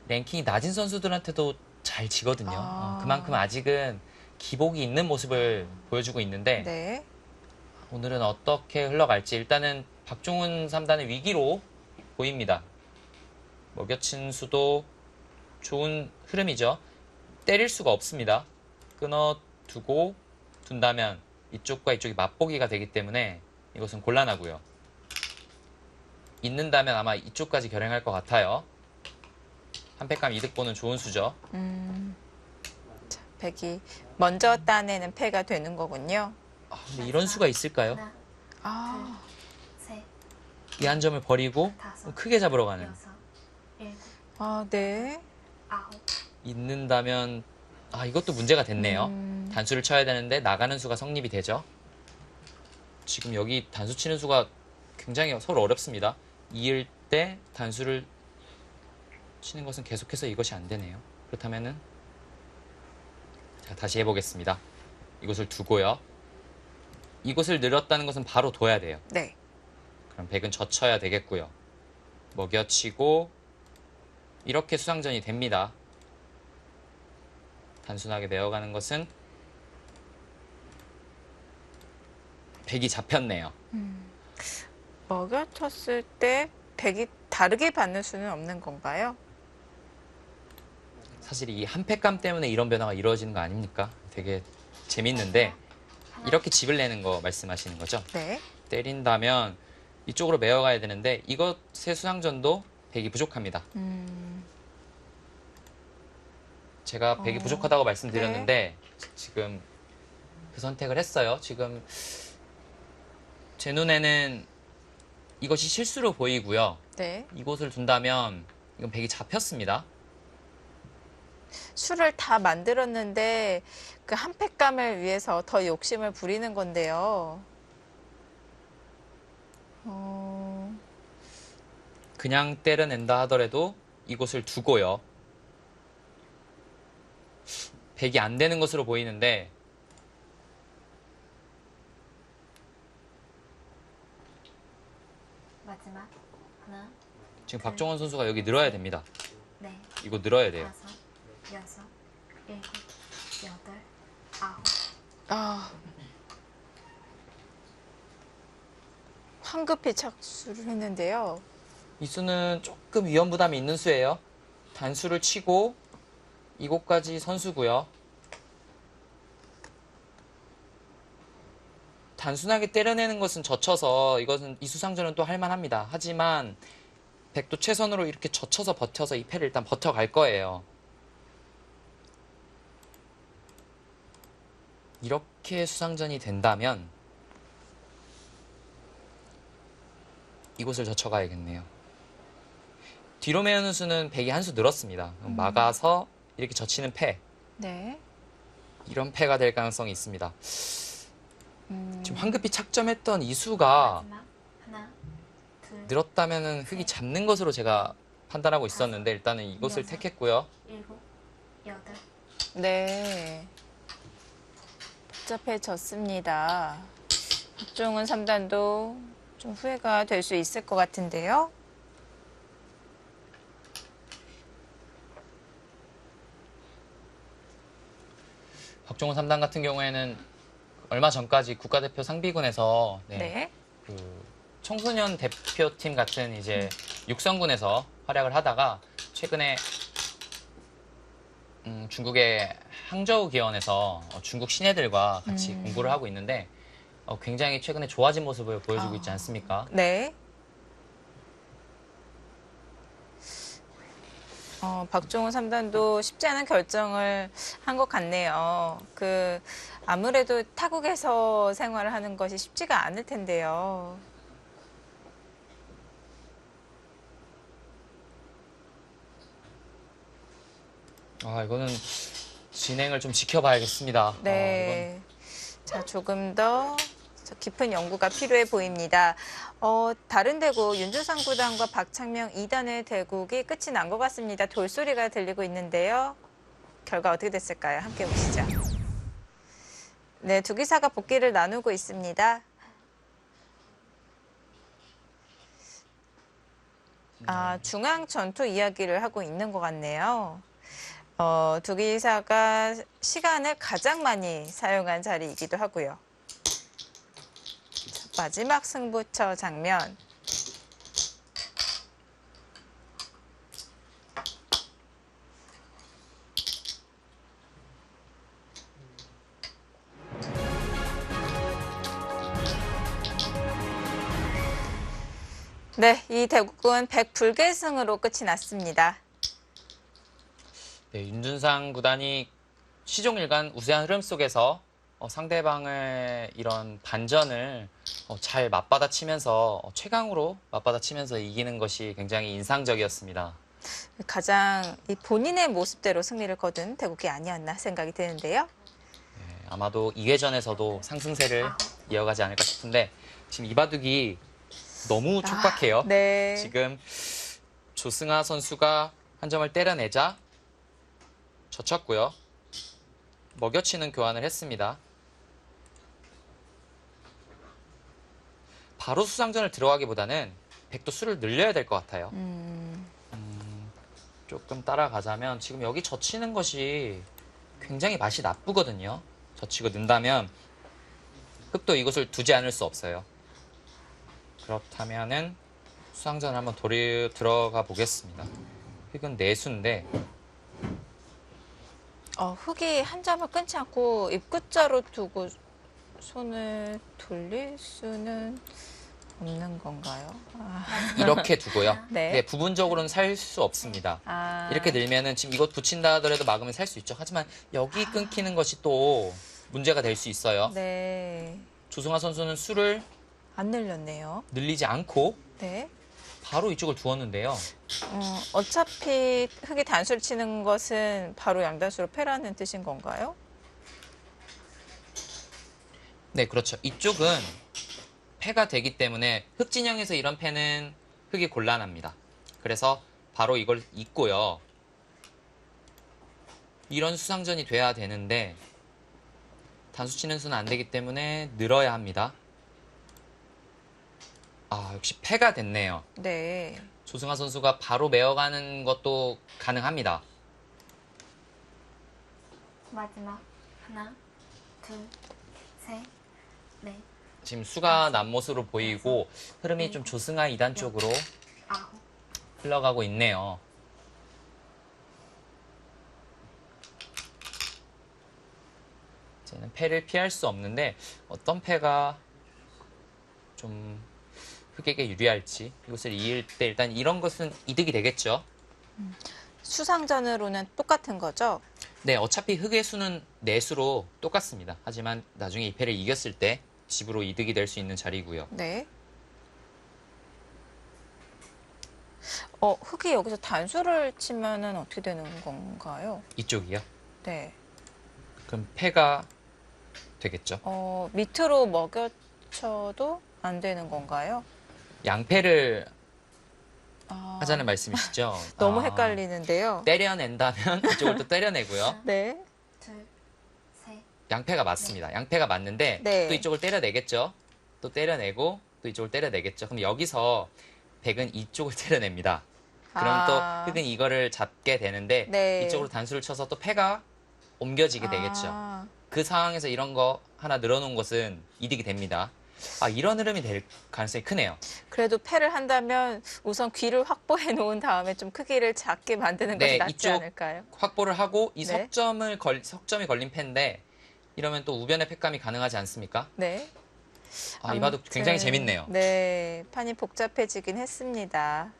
랭킹이 낮은 선수들한테도 잘 지거든요. 그만큼 아직은 기복이 있는 모습을 보여주고 있는데 네. 오늘은 어떻게 흘러갈지 일단은 박종훈 3단의 위기로 보입니다. 먹여친 수도 좋은 흐름이죠. 때릴 수가 없습니다. 끊어두고 둔다면 이쪽과 이쪽이 맛보기가 되기 때문에 이것은 곤란하고요. 있는다면 아마 이쪽까지 결행할 것 같아요. 한 팩감 이득 보는 좋은 수죠. 자, 백이 먼저 따내는 패가 되는 거군요. 근데 이런 수가 있을까요? 하나, 아, 셋, 이 한 점을 버리고 다섯, 크게 잡으러 가는. 여섯, 일곱, 네. 아홉, 있는다면 이것도 문제가 됐네요. 단수를 쳐야 되는데 나가는 수가 성립이 되죠. 지금 여기 단수 치는 수가 굉장히 서로 어렵습니다. 이을 때 단수를 치는 것은 계속해서 이것이 안 되네요. 그렇다면은 자, 다시 해보겠습니다. 이곳을 두고요. 이곳을 늘었다는 것은 바로 둬야 돼요. 네. 그럼 백은 젖혀야 되겠고요. 먹여치고 이렇게 수상전이 됩니다. 단순하게 메어가는 것은 백이 잡혔네요. 먹여쳤을 때 백이 다르게 받는 수는 없는 건가요? 사실 이 한패감 때문에 이런 변화가 이루어지는 거 아닙니까? 되게 재밌는데 이렇게 집을 내는 거 말씀하시는 거죠? 네. 때린다면 이쪽으로 메어가야 되는데 이것의 수상전도 100이 부족합니다. 제가 100이 부족하다고 말씀드렸는데 지금 그 선택을 했어요. 지금 제 눈에는 이것이 실수로 보이고요. 네. 이곳을 둔다면 이건 100이 잡혔습니다. 수를 다 만들었는데 그 한패감을 위해서 더 욕심을 부리는 건데요. 그냥 때려낸다 하더라도 이곳을 두고요. 100이 안 되는 것으로 보이는데 마지막 하나, 지금 박종원 선수가 여기 늘어야 됩니다. 네, 이거 늘어야 돼요. 다섯, 여섯, 일곱, 여덟, 아홉. 아. 황급히 착수를 했는데요. 이 수는 조금 위험 부담이 있는 수예요. 단수를 치고 이곳까지 선수고요. 단순하게 때려내는 것은 젖혀서 이것은 이 수상전은 또 할만합니다. 하지만 백도 최선으로 이렇게 젖혀서 버텨서 이 패를 일단 버텨갈 거예요. 이렇게 수상전이 된다면 이곳을 젖혀가야겠네요. 뒤로 메우는 수는 백이 한 수 늘었습니다. 그럼 막아서 이렇게 젖히는 패. 네. 이런 패가 될 가능성이 있습니다. 지금 황급히 착점했던 이 수가 마지막 하나, 둘, 늘었다면 흙이 잡는 것으로 제가 판단하고 있었는데 일단은 이것을 택했고요. 일곱, 여덟. 네. 복잡해졌습니다. 박종훈 3단도 좀 후회가 될 수 있을 것 같은데요. 박종훈 3단 같은 경우에는 얼마 전까지 국가대표 상비군에서 네. 그 청소년 대표팀 같은 이제 육성군에서 활약을 하다가 최근에 중국의 항저우 기원에서 중국 신예들과 같이 공부를 하고 있는데 굉장히 최근에 좋아진 모습을 보여주고 있지 않습니까? 네. 박종훈 3단도 쉽지 않은 결정을 한 것 같네요. 아무래도 타국에서 생활을 하는 것이 쉽지가 않을 텐데요. 이거는 진행을 좀 지켜봐야겠습니다. 네. 자, 조금 더 깊은 연구가 필요해 보입니다. 다른 대국 윤준상 구단과 박창명 2단의 대국이 끝이 난 것 같습니다. 돌소리가 들리고 있는데요. 결과 어떻게 됐을까요? 함께 보시죠. 네, 두 기사가 복귀를 나누고 있습니다. 중앙 전투 이야기를 하고 있는 것 같네요. 두 기사가 시간을 가장 많이 사용한 자리이기도 하고요. 마지막 승부처 장면. 네, 이 대국은 100불계승으로 끝이 났습니다. 네, 윤준상 구단이 시종일관 우세한 흐름 속에서 상대방의 이런 반전을 잘 맞받아치면서 최강으로 맞받아치면서 이기는 것이 굉장히 인상적이었습니다. 가장 본인의 모습대로 승리를 거둔 대국이 아니었나 생각이 드는데요. 네, 아마도 2회전에서도 상승세를 이어가지 않을까 싶은데 지금 이 바둑이 너무 촉박해요. 네. 지금 조승아 선수가 한 점을 때려내자 젖혔고요. 먹여치는 교환을 했습니다. 바로 수상전을 들어가기보다는 백도 수를 늘려야 될 것 같아요. 조금 따라가자면 지금 여기 젖히는 것이 굉장히 맛이 나쁘거든요. 젖히고 는다면 흑도 이곳을 두지 않을 수 없어요. 그렇다면은 수상전을 한번 들어가 보겠습니다. 흑은 내수인데 흙이 한 점을 끊지 않고 입구자로 두고 손을 돌릴 수는 없는 건가요? 이렇게 두고요. 네. 네, 부분적으로는 살 수 없습니다. 이렇게 늘면은 지금 이것 붙인다 하더라도 막으면 살 수 있죠. 하지만 여기 끊기는 것이 또 문제가 될 수 있어요. 네. 조승아 선수는 수를 안 늘렸네요. 늘리지 않고 네. 바로 이쪽을 두었는데요. 어차피 흙이 단수를 치는 것은 바로 양단수로 패라는 뜻인 건가요? 네, 그렇죠. 이쪽은 패가 되기 때문에 흙 진영에서 이런 패는 흙이 곤란합니다. 그래서 바로 이걸 잇고요. 이런 수상전이 돼야 되는데 단수 치는 수는 안 되기 때문에 늘어야 합니다. 아, 역시 패가 됐네요. 네. 조승아 선수가 바로 메어가는 것도 가능합니다. 마지막 하나, 둘, 셋, 넷, 지금 수가 난 모습으로 보이고 흐름이 좀 조승아 2단 쪽으로 아홉, 흘러가고 있네요. 이제는 패를 피할 수 없는데 어떤 패가 좀 흑에게 유리할지 이것을 이을 때 일단 이런 것은 이득이 되겠죠. 수상전으로는 똑같은 거죠? 네, 어차피 흑의 수는 4수로 똑같습니다. 하지만 나중에 이 패를 이겼을 때 집으로 이득이 될 수 있는 자리고요. 네. 흙이 여기서 단수를 치면은 어떻게 되는 건가요? 이쪽이요. 네. 그럼 패가 되겠죠. 밑으로 먹여쳐도 안 되는 건가요? 양패를 아, 하자는 말씀이시죠? 너무 아, 헷갈리는데요. 때려낸다면 이쪽을 또 때려내고요. 네. 둘, 셋, 양패가 맞습니다. 양패가 맞는데 네. 또 이쪽을 때려내겠죠. 또 때려내고 또 이쪽을 때려내겠죠. 그럼 여기서 백은 이쪽을 때려냅니다. 그럼 아. 또 흑은 이거를 잡게 되는데 네. 이쪽으로 단수를 쳐서 또 패가 옮겨지게 되겠죠. 아, 그 상황에서 이런 거 하나 늘어놓은 것은 이득이 됩니다. 아, 이런 흐름이 될 가능성이 크네요. 그래도 패를 한다면 우선 귀를 확보해 놓은 다음에 좀 크기를 작게 만드는 것이 네, 낫지 이쪽 않을까요? 확보를 하고 이 네. 석점이 걸린 패인데 이러면 또 우변의 팩감이 가능하지 않습니까? 네. 아, 이 바둑 굉장히 아무튼, 재밌네요. 네, 판이 복잡해지긴 했습니다.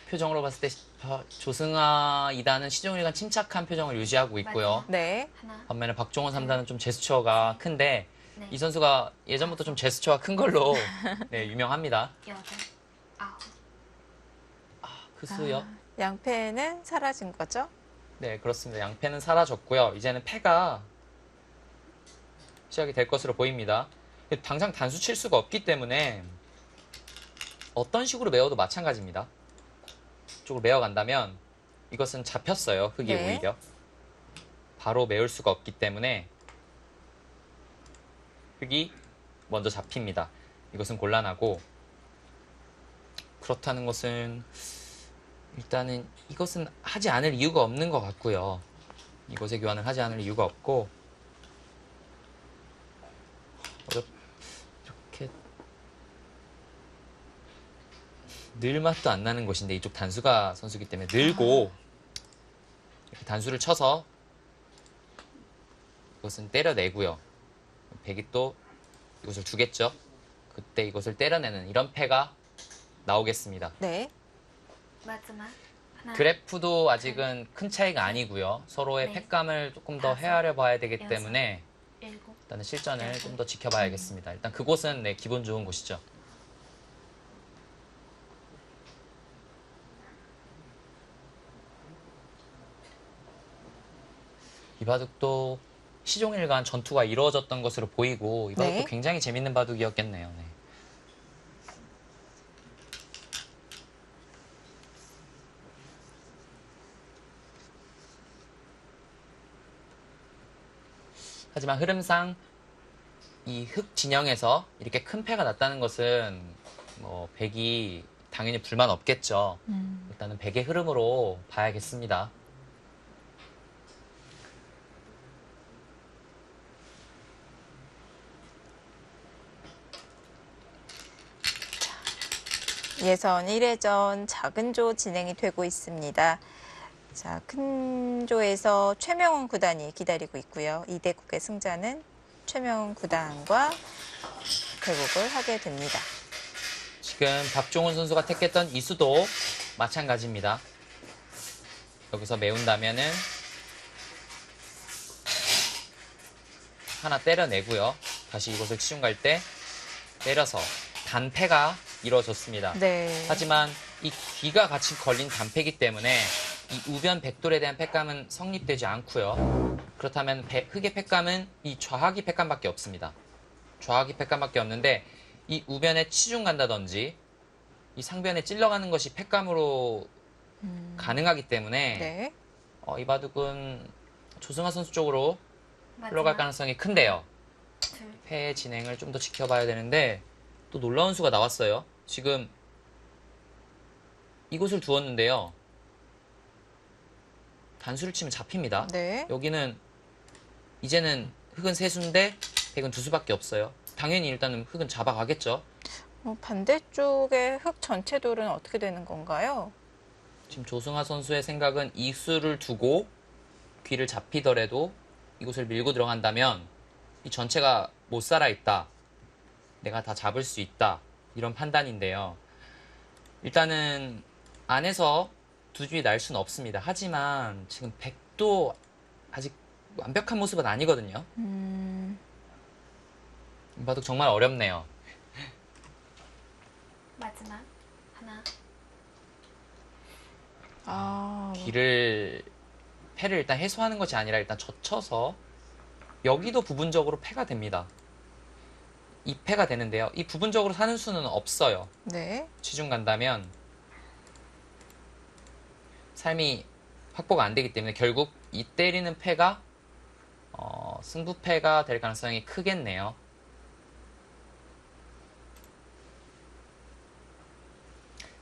표정으로 봤을 때 조승아 2단은 시종일관 침착한 표정을 유지하고 있고요. 네. 하나, 반면에 박종원 3단은 좀 제스처가 큰데 넷, 이 선수가 예전부터 좀 제스처가 큰 걸로 네, 유명합니다. 여덟, 아홉, 그 수요? 양패는 사라진 거죠? 네, 그렇습니다. 양패는 사라졌고요. 이제는 패가 시작이 될 것으로 보입니다. 당장 단수 칠 수가 없기 때문에 어떤 식으로 메어도 마찬가지입니다. 이쪽으로 메어간다면 이것은 잡혔어요. 흑이 네. 오히려. 바로 메울 수가 없기 때문에 흑이 먼저 잡힙니다. 이것은 곤란하고 그렇다는 것은 일단은 이것은 하지 않을 이유가 없는 것 같고요. 이것의 교환을 하지 않을 이유가 없고 이렇게 늘 맛도 안 나는 것인데 이쪽 단수가 선수기 때문에 늘고 이렇게 단수를 쳐서 이것은 때려내고요. 백이 또 이것을 두겠죠. 그때 이것을 때려내는 이런 패가 나오겠습니다. 네. 마지막 하나, 그래프도 아직은 큰 차이가 아니고요. 서로의 네. 팩감을 조금 더 다섯, 헤아려 봐야 되기 여섯, 때문에 일곱, 일단은 실전을 좀 더 지켜봐야겠습니다. 일단 그곳은 네, 기분 좋은 곳이죠. 이 바둑도 시종일관 전투가 이루어졌던 것으로 보이고 이 바둑도 네. 굉장히 재밌는 바둑이었겠네요. 네. 하지만 흐름상 이 흑 진영에서 이렇게 큰 패가 났다는 것은 뭐 백이 당연히 불만 없겠죠. 일단은 백의 흐름으로 봐야겠습니다. 예선 1회전 작은 조 진행이 되고 있습니다. 자, 큰 조에서 최명훈 구단이 기다리고 있고요. 2대국의 승자는 최명훈 구단과 대국을 하게 됩니다. 지금 박종훈 선수가 택했던 이수도 마찬가지입니다. 여기서 메운다면은 하나 때려내고요. 다시 이곳을 치중 갈 때 때려서 단패가 이루어졌습니다. 네. 하지만 이 귀가 같이 걸린 단패이기 때문에 이 우변 백돌에 대한 패감은 성립되지 않고요. 그렇다면 흑의 패감은 이 좌하기 패감밖에 없습니다. 좌하기 패감밖에 없는데 이 우변에 치중 간다든지 이 상변에 찔러가는 것이 패감으로 가능하기 때문에 네. 이 바둑은 조승아 선수 쪽으로 흘러갈 마지막 가능성이 큰데요. 둘, 패 진행을 좀 더 지켜봐야 되는데 또 놀라운 수가 나왔어요. 지금 이곳을 두었는데요. 단수를 치면 잡힙니다. 네. 여기는 이제는 흑은 세 수인데 백은 두 수밖에 없어요. 당연히 일단은 흑은 잡아가겠죠. 반대쪽의 흑 전체 돌은 어떻게 되는 건가요? 지금 조승아 선수의 생각은 이 수를 두고 귀를 잡히더라도 이곳을 밀고 들어간다면 이 전체가 못 살아있다. 내가 다 잡을 수 있다. 이런 판단인데요. 일단은 안에서 두 줄이 날 수는 없습니다. 하지만 지금 백도 아직 완벽한 모습은 아니거든요. 이 바둑 정말 어렵네요. 마지막 하나, 패를 일단 해소하는 것이 아니라 일단 젖혀서 여기도 부분적으로 패가 됩니다. 이 패가 되는데요. 이 부분적으로 사는 수는 없어요. 네. 치중 간다면 삶이 확보가 안 되기 때문에 결국 이 때리는 패가 승부패가 될 가능성이 크겠네요.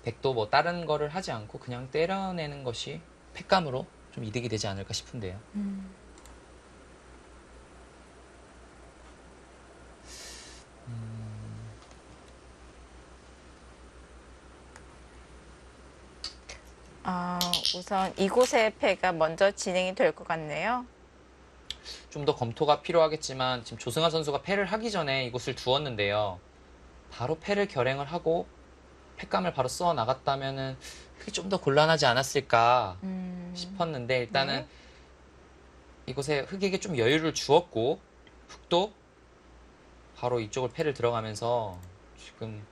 백도 뭐 다른 거를 하지 않고 그냥 때려내는 것이 패감으로 좀 이득이 되지 않을까 싶은데요. 우선 이곳의 패가 먼저 진행이 될 것 같네요. 좀 더 검토가 필요하겠지만 지금 조승아 선수가 패를 하기 전에 이곳을 두었는데요. 바로 패를 결행을 하고 패감을 바로 써 나갔다면은 그게 좀 더 곤란하지 않았을까 싶었는데 일단은 네. 이곳에 흑에게 좀 여유를 주었고 흑도 바로 이쪽을 패를 들어가면서 지금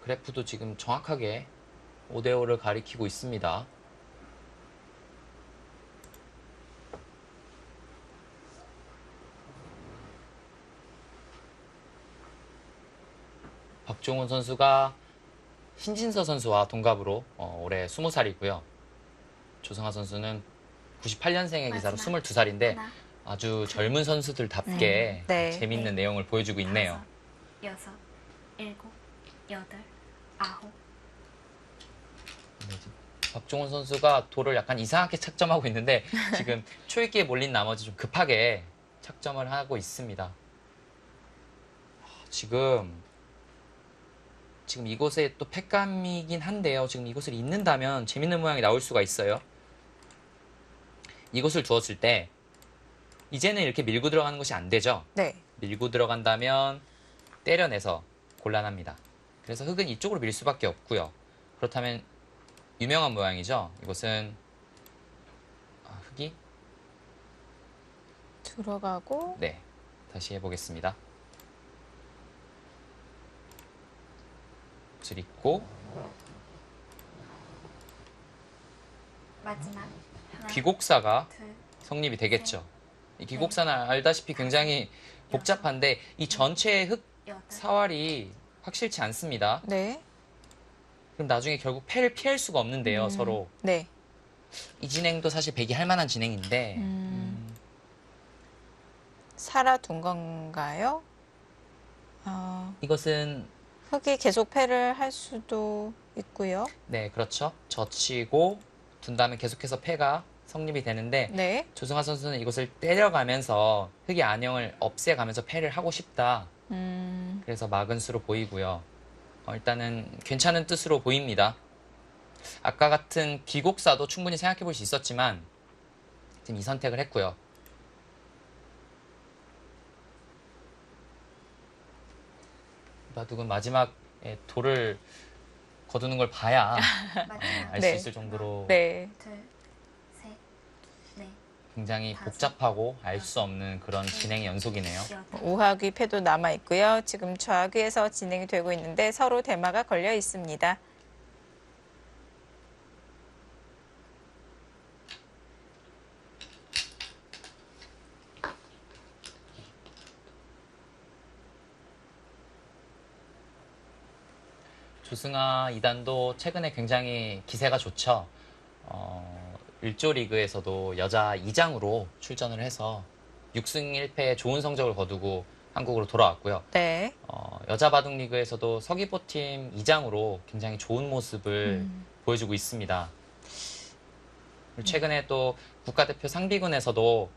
그래프도 지금 정확하게 5대5를 가리키고 있습니다. 박종훈 선수가 신진서 선수와 동갑으로 올해 20살이고요. 조승아 선수는 98년생의 기사로 마지막 22살인데 하나, 아주 젊은 선수들답게 네. 재밌는 내용을 보여주고 있네요. 다섯, 여섯, 일곱, 여덟, 아홉. 네, 지금 박종훈 선수가 돌을 약간 이상하게 착점하고 있는데 지금 초읽기에 몰린 나머지 좀 급하게 착점을 하고 있습니다. 지금 이곳에 또 패감이긴 한데요. 지금 이곳을 잇는다면 재밌는 모양이 나올 수가 있어요. 이곳을 두었을 때 이제는 이렇게 밀고 들어가는 것이 안 되죠. 네. 밀고 들어간다면 때려내서 곤란합니다. 그래서 흑은 이쪽으로 밀 수밖에 없고요. 그렇다면 유명한 모양이죠. 이곳은 흑이 들어가고 네, 다시 해보겠습니다. 옷을 입고 마지막 하나, 귀곡사가 둘, 성립이 되겠죠. 이 귀곡사는 알다시피 굉장히 복잡한데 이 전체의 흑 여덟, 사활이 확실치 않습니다. 네. 그럼 나중에 결국 패를 피할 수가 없는데요, 서로. 네. 이 진행도 사실 백이 할 만한 진행인데 살아둔 건가요? 이것은 흑이 계속 패를 할 수도 있고요. 네, 그렇죠. 젖히고 둔 다음에 계속해서 패가 성립이 되는데 네. 조승아 선수는 이것을 때려가면서 흑의 안형을 없애가면서 패를 하고 싶다. 그래서 막은 수로 보이고요. 일단은 괜찮은 뜻으로 보입니다. 아까 같은 비곡사도 충분히 생각해 볼 수 있었지만 지금 이 선택을 했고요. 바둑은 마지막에 돌을 거두는 걸 봐야 마지막 알 수 네. 있을 정도로 네. 둘, 셋, 넷, 굉장히 다섯, 복잡하고 알 수 없는 그런 진행의 연속이네요. 여덟. 우하귀 패도 남아 있고요. 지금 좌귀에서 진행이 되고 있는데 서로 대마가 걸려 있습니다. 조승아 2단도 최근에 굉장히 기세가 좋죠. 1조 리그에서도 여자 2장으로 출전을 해서 6승 1패의 좋은 성적을 거두고 한국으로 돌아왔고요. 네. 여자 바둑 리그에서도 서귀포팀 2장으로 굉장히 좋은 모습을 보여주고 있습니다. 그리고 최근에 또 국가대표 상비군에서도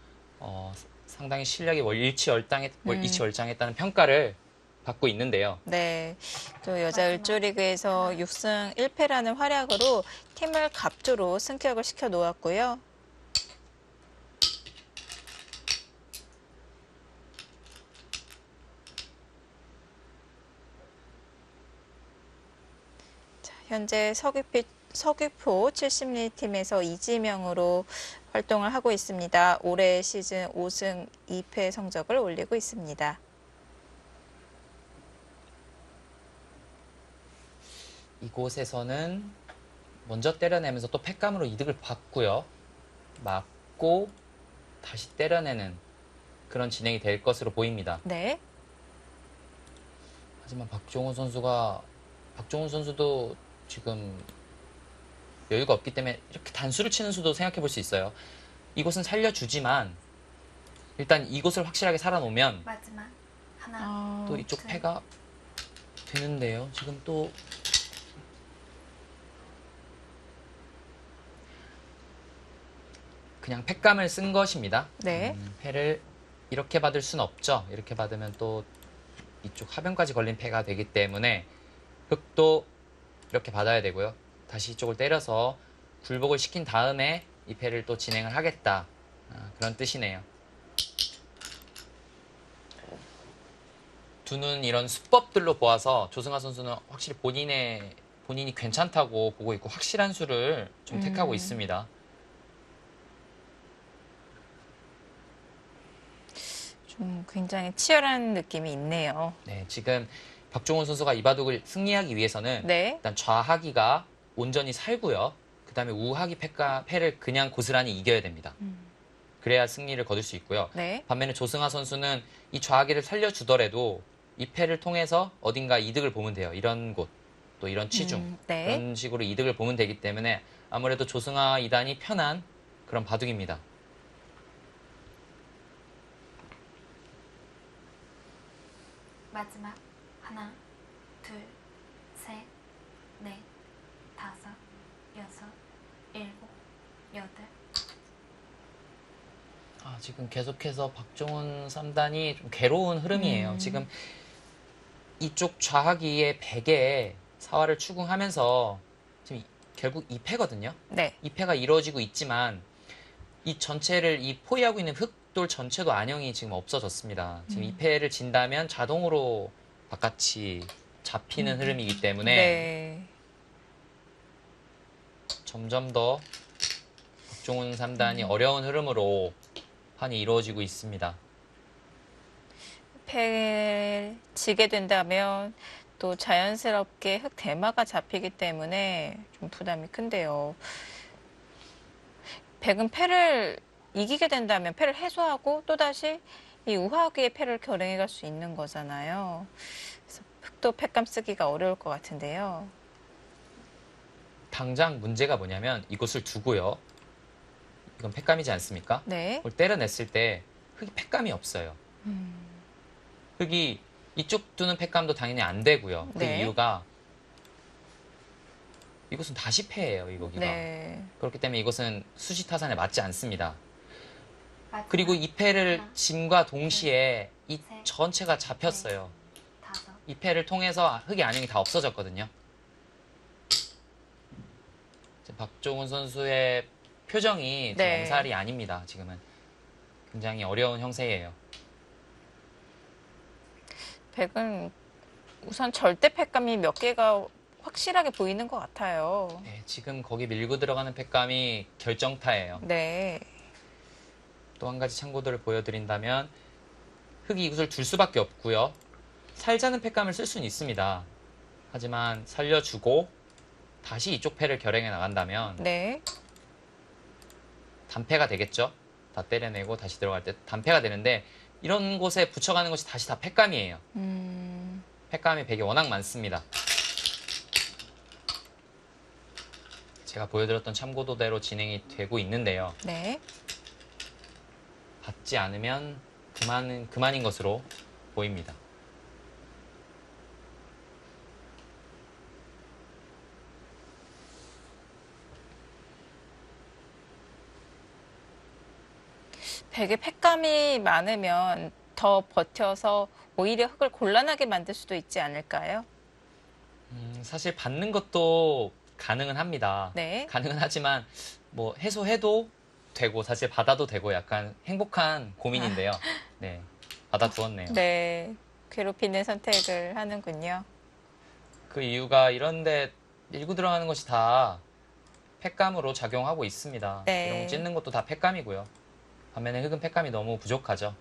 상당히 실력이 일치월장했다는 평가를 받고 있는데요. 네. 또 여자 마지막. 을조 리그에서 6승 1패라는 활약으로 팀을 갑조로 승격을 시켜 놓았고요. 자, 현재 서귀포 70리 팀에서 이지명으로 활동을 하고 있습니다. 올해 시즌 5승 2패 성적을 올리고 있습니다. 이곳에서는 먼저 때려내면서 또 팩감으로 이득을 받고요. 맞고 다시 때려내는 그런 진행이 될 것으로 보입니다. 네. 하지만 박종훈 선수도 지금 여유가 없기 때문에 이렇게 단수를 치는 수도 생각해 볼 수 있어요. 이곳은 살려주지만 일단 이곳을 확실하게 살아놓으면 마지막 하나, 또 이쪽 둘. 패가 되는데요. 지금 또 그냥 팩감을 쓴 것입니다. 네. 패를 이렇게 받을 순 없죠. 이렇게 받으면 또 이쪽 하변까지 걸린 패가 되기 때문에 흑도 이렇게 받아야 되고요. 다시 이쪽을 때려서 굴복을 시킨 다음에 이 패를 또 진행을 하겠다. 그런 뜻이네요. 두는 이런 수법들로 보아서 조승아 선수는 확실히 본인이 괜찮다고 보고 있고 확실한 수를 좀 택하고 있습니다. 좀 굉장히 치열한 느낌이 있네요. 네, 지금 박종훈 선수가 이 바둑을 승리하기 위해서는 네. 일단 좌하기가 온전히 살고요. 그 다음에 우하기 패를 그냥 고스란히 이겨야 됩니다. 그래야 승리를 거둘 수 있고요. 네. 반면에 조승아 선수는 이 좌하기를 살려주더라도 이 패를 통해서 어딘가 이득을 보면 돼요. 이런 곳, 또 이런 치중, 네. 그런 식으로 이득을 보면 되기 때문에 아무래도 조승아 2단이 편한 그런 바둑입니다. 마지막 하나, 둘, 셋, 넷, 다섯, 여섯, 일곱, 여덟. 지금 계속해서 박종훈 3단이 좀 괴로운 흐름이에요. 지금 이쪽 좌하기의 백에 사활을 추궁하면서 지금 결국 2패거든요. 네. 2패가 이루어지고 있지만 이 전체를 이 포위하고 있는 흑돌 전체도 안형이 지금 없어졌습니다. 지금 2패를 진다면 자동으로 바깥이 잡히는 흐름이기 때문에 네. 점점 더 박종훈 3단이 어려운 흐름으로 판이 이루어지고 있습니다. 패를 지게 된다면 또 자연스럽게 흑 대마가 잡히기 때문에 좀 부담이 큰데요. 백은 패를 이기게 된다면 패를 해소하고 또다시 이 우하귀의 패를 결행해 갈 수 있는 거잖아요. 그래서 흑도 패감 쓰기가 어려울 것 같은데요. 당장 문제가 뭐냐면 이곳을 두고요. 이건 패감이지 않습니까? 네. 이걸 때려냈을 때 흑이 패감이 없어요. 흑이 이쪽 두는 패감도 당연히 안 되고요. 그 네. 이유가 이곳은 다시 패예요. 이거기가. 네. 그렇기 때문에 이것은 수시 타산에 맞지 않습니다. 마지막 그리고 이 패를 하나, 짐과 동시에 이 셋, 전체가 잡혔어요. 다섯, 이 이 패를 통해서 흑의 안형이 다 없어졌거든요. 지금 박종훈 선수의 표정이 좀 네. 엄살이 아닙니다. 지금은 굉장히 어려운 형세예요. 백은 우선 절대 패감이 몇 개가 확실하게 보이는 것 같아요. 네, 지금 거기 밀고 들어가는 패감이 결정타예요. 네. 또 한 가지 참고들을 보여드린다면 흑이 이곳을 둘 수밖에 없고요. 살자는 패감을 쓸 수는 있습니다. 하지만 살려주고 다시 이쪽 패를 결행해 나간다면 네. 단패가 되겠죠. 다 때려내고 다시 들어갈 때 단패가 되는데 이런 곳에 붙여가는 것이 다시 다 패감이에요. 패감이 백이 워낙 많습니다. 제가 보여드렸던 참고도대로 진행이 되고 있는데요. 네. 받지 않으면 그만인 것으로 보입니다. 백의 패감이 많으면 더 버텨서 오히려 흑을 곤란하게 만들 수도 있지 않을까요? 사실 받는 것도 가능은 합니다. 네. 가능은 하지만 뭐 해소해도 되고 사실 받아도 되고 약간 행복한 고민인데요. 네, 받아두었네요. 네. 괴롭히는 선택을 하는군요. 그 이유가 이런데 밀고 들어가는 것이 다 패감으로 작용하고 있습니다. 네. 이런 거 찢는 것도 다 패감이고요. 반면에 흑은 패감이 너무 부족하죠.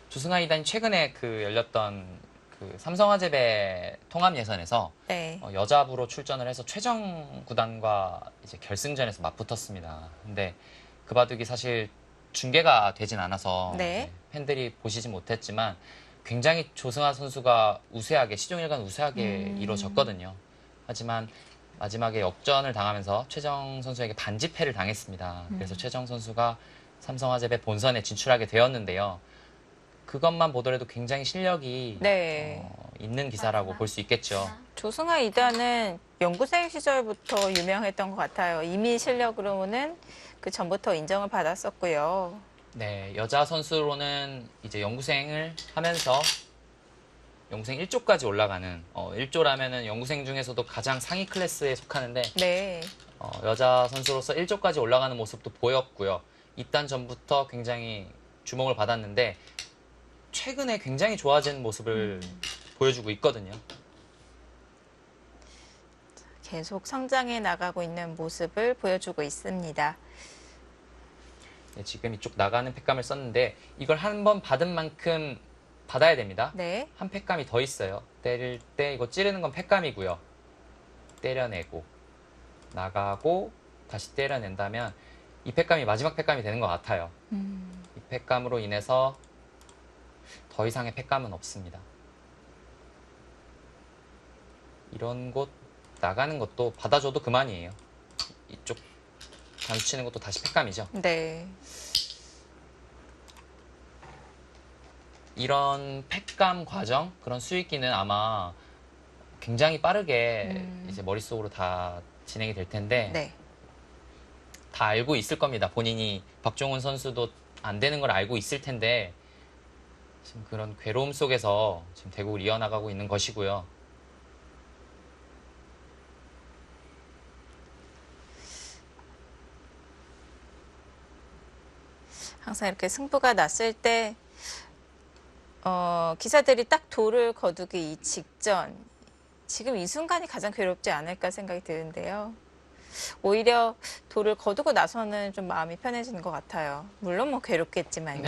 조승아 이단이 최근에 열렸던 삼성화재배 통합 예선에서 네. 여자부로 출전을 해서 최정 구단과 이제 결승전에서 맞붙었습니다. 근데 그 바둑이 사실 중계가 되진 않아서 네. 팬들이 보시지 못했지만 굉장히 조승아 선수가 우세하게 시종일관 우세하게 이루어졌거든요. 하지만 마지막에 역전을 당하면서 최정 선수에게 반지패를 당했습니다. 그래서 최정 선수가 삼성화재배 본선에 진출하게 되었는데요. 그것만 보더라도 굉장히 실력이 네. 있는 기사라고 볼 수 있겠죠. 조승아 이단은 연구생 시절부터 유명했던 것 같아요. 이미 실력으로는 그 전부터 인정을 받았었고요. 네, 여자 선수로는 이제 연구생을 하면서 연구생 1조까지 올라가는 1조라면은 연구생 중에서도 가장 상위 클래스에 속하는데 네. 여자 선수로서 1조까지 올라가는 모습도 보였고요. 입단 전부터 굉장히 주목을 받았는데 최근에 굉장히 좋아진 모습을 보여주고 있거든요. 계속 성장해 나가고 있는 모습을 보여주고 있습니다. 네, 지금 이쪽 나가는 팩감을 썼는데 이걸 한 번 받은 만큼 받아야 됩니다. 네. 한 팩감이 더 있어요. 때릴 때 이거 찌르는 건 팩감이고요. 때려내고 나가고 다시 때려낸다면 이 팩감이 마지막 팩감이 되는 것 같아요. 이 팩감으로 인해서 더 이상의 팩감은 없습니다. 이런 곳 나가는 것도 받아줘도 그만이에요. 이쪽 단수치는 것도 다시 팩감이죠. 네. 이런 팩감 과정, 그런 수익기는 아마 굉장히 빠르게 이제 머릿속으로 다 진행이 될 텐데 네. 다 알고 있을 겁니다. 본인이 박종훈 선수도 안 되는 걸 알고 있을 텐데 지금 그런 괴로움 속에서 지금 대국을 이어나가고 있는 것이고요. 항상 이렇게 승부가 났을 때 기사들이 딱 돌을 거두기 직전 지금 이 순간이 가장 괴롭지 않을까 생각이 드는데요. 오히려 돌을 거두고 나서는 좀 마음이 편해지는 것 같아요. 물론 뭐 괴롭겠지만요.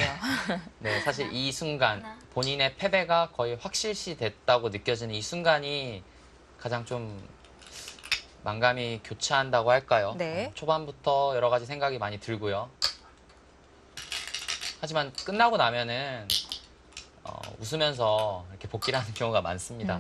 네, 사실 이 순간 본인의 패배가 거의 확실시 됐다고 느껴지는 이 순간이 가장 좀 만감이 교차한다고 할까요? 네. 초반부터 여러 가지 생각이 많이 들고요. 하지만 끝나고 나면은 웃으면서 이렇게 복귀를 하는 경우가 많습니다.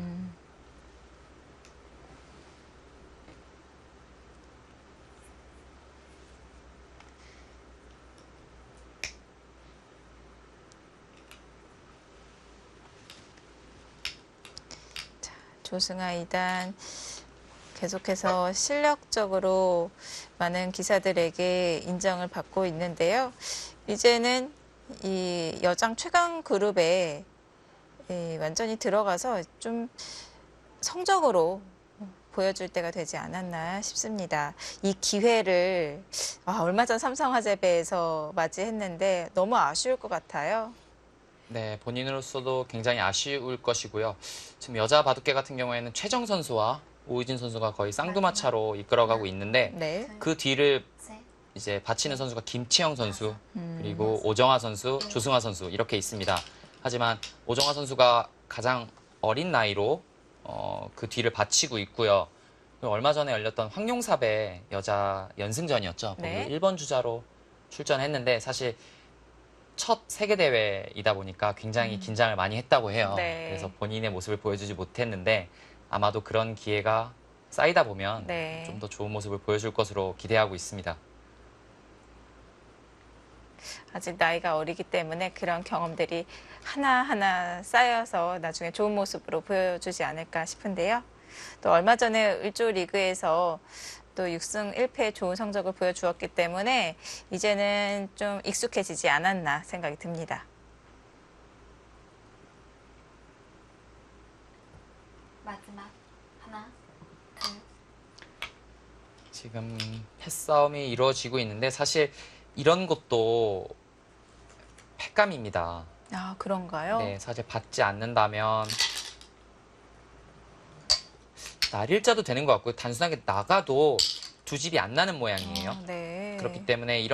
조승아 이단 계속해서 실력적으로 많은 기사들에게 인정을 받고 있는데요. 이제는 이 여장 최강 그룹에 완전히 들어가서 좀 성적으로 보여줄 때가 되지 않았나 싶습니다. 이 기회를 얼마 전 삼성화재배에서 맞이했는데 너무 아쉬울 것 같아요. 네, 본인으로서도 굉장히 아쉬울 것이고요. 지금 여자 바둑계 같은 경우에는 최정 선수와 오유진 선수가 거의 쌍두마차로 이끌어가고 있는데 네. 그 뒤를 셋, 이제 바치는 선수가 김치영 선수, 음. 그리고 오정화 선수, 조승화 선수 이렇게 있습니다. 하지만 오정화 선수가 가장 어린 나이로 그 뒤를 바치고 있고요. 그리고 얼마 전에 열렸던 황룡삽의 여자 연승전이었죠. 네. 거기 1번 주자로 출전했는데 사실 첫 세계 대회이다 보니까 굉장히 긴장을 많이 했다고 해요. 네. 그래서 본인의 모습을 보여주지 못했는데 아마도 그런 기회가 쌓이다 보면 네. 좀 더 좋은 모습을 보여줄 것으로 기대하고 있습니다. 아직 나이가 어리기 때문에 그런 경험들이 하나하나 쌓여서 나중에 좋은 모습으로 보여주지 않을까 싶은데요. 또 얼마 전에 을조 리그에서 또 6승 1패 좋은 성적을 보여주었기 때문에 이제는 좀 익숙해지지 않았나 생각이 듭니다. 마지막 하나, 둘, 지금 패싸움이 이루어지고 있는데 사실 이런 것도 패감입니다. 아, 그런가요? 네, 사실 받지 않는다면 날일자도 되는 것 같고요. 단순하게 나가도 두 집이 안 나는 모양이에요. 네. 그렇기 때문에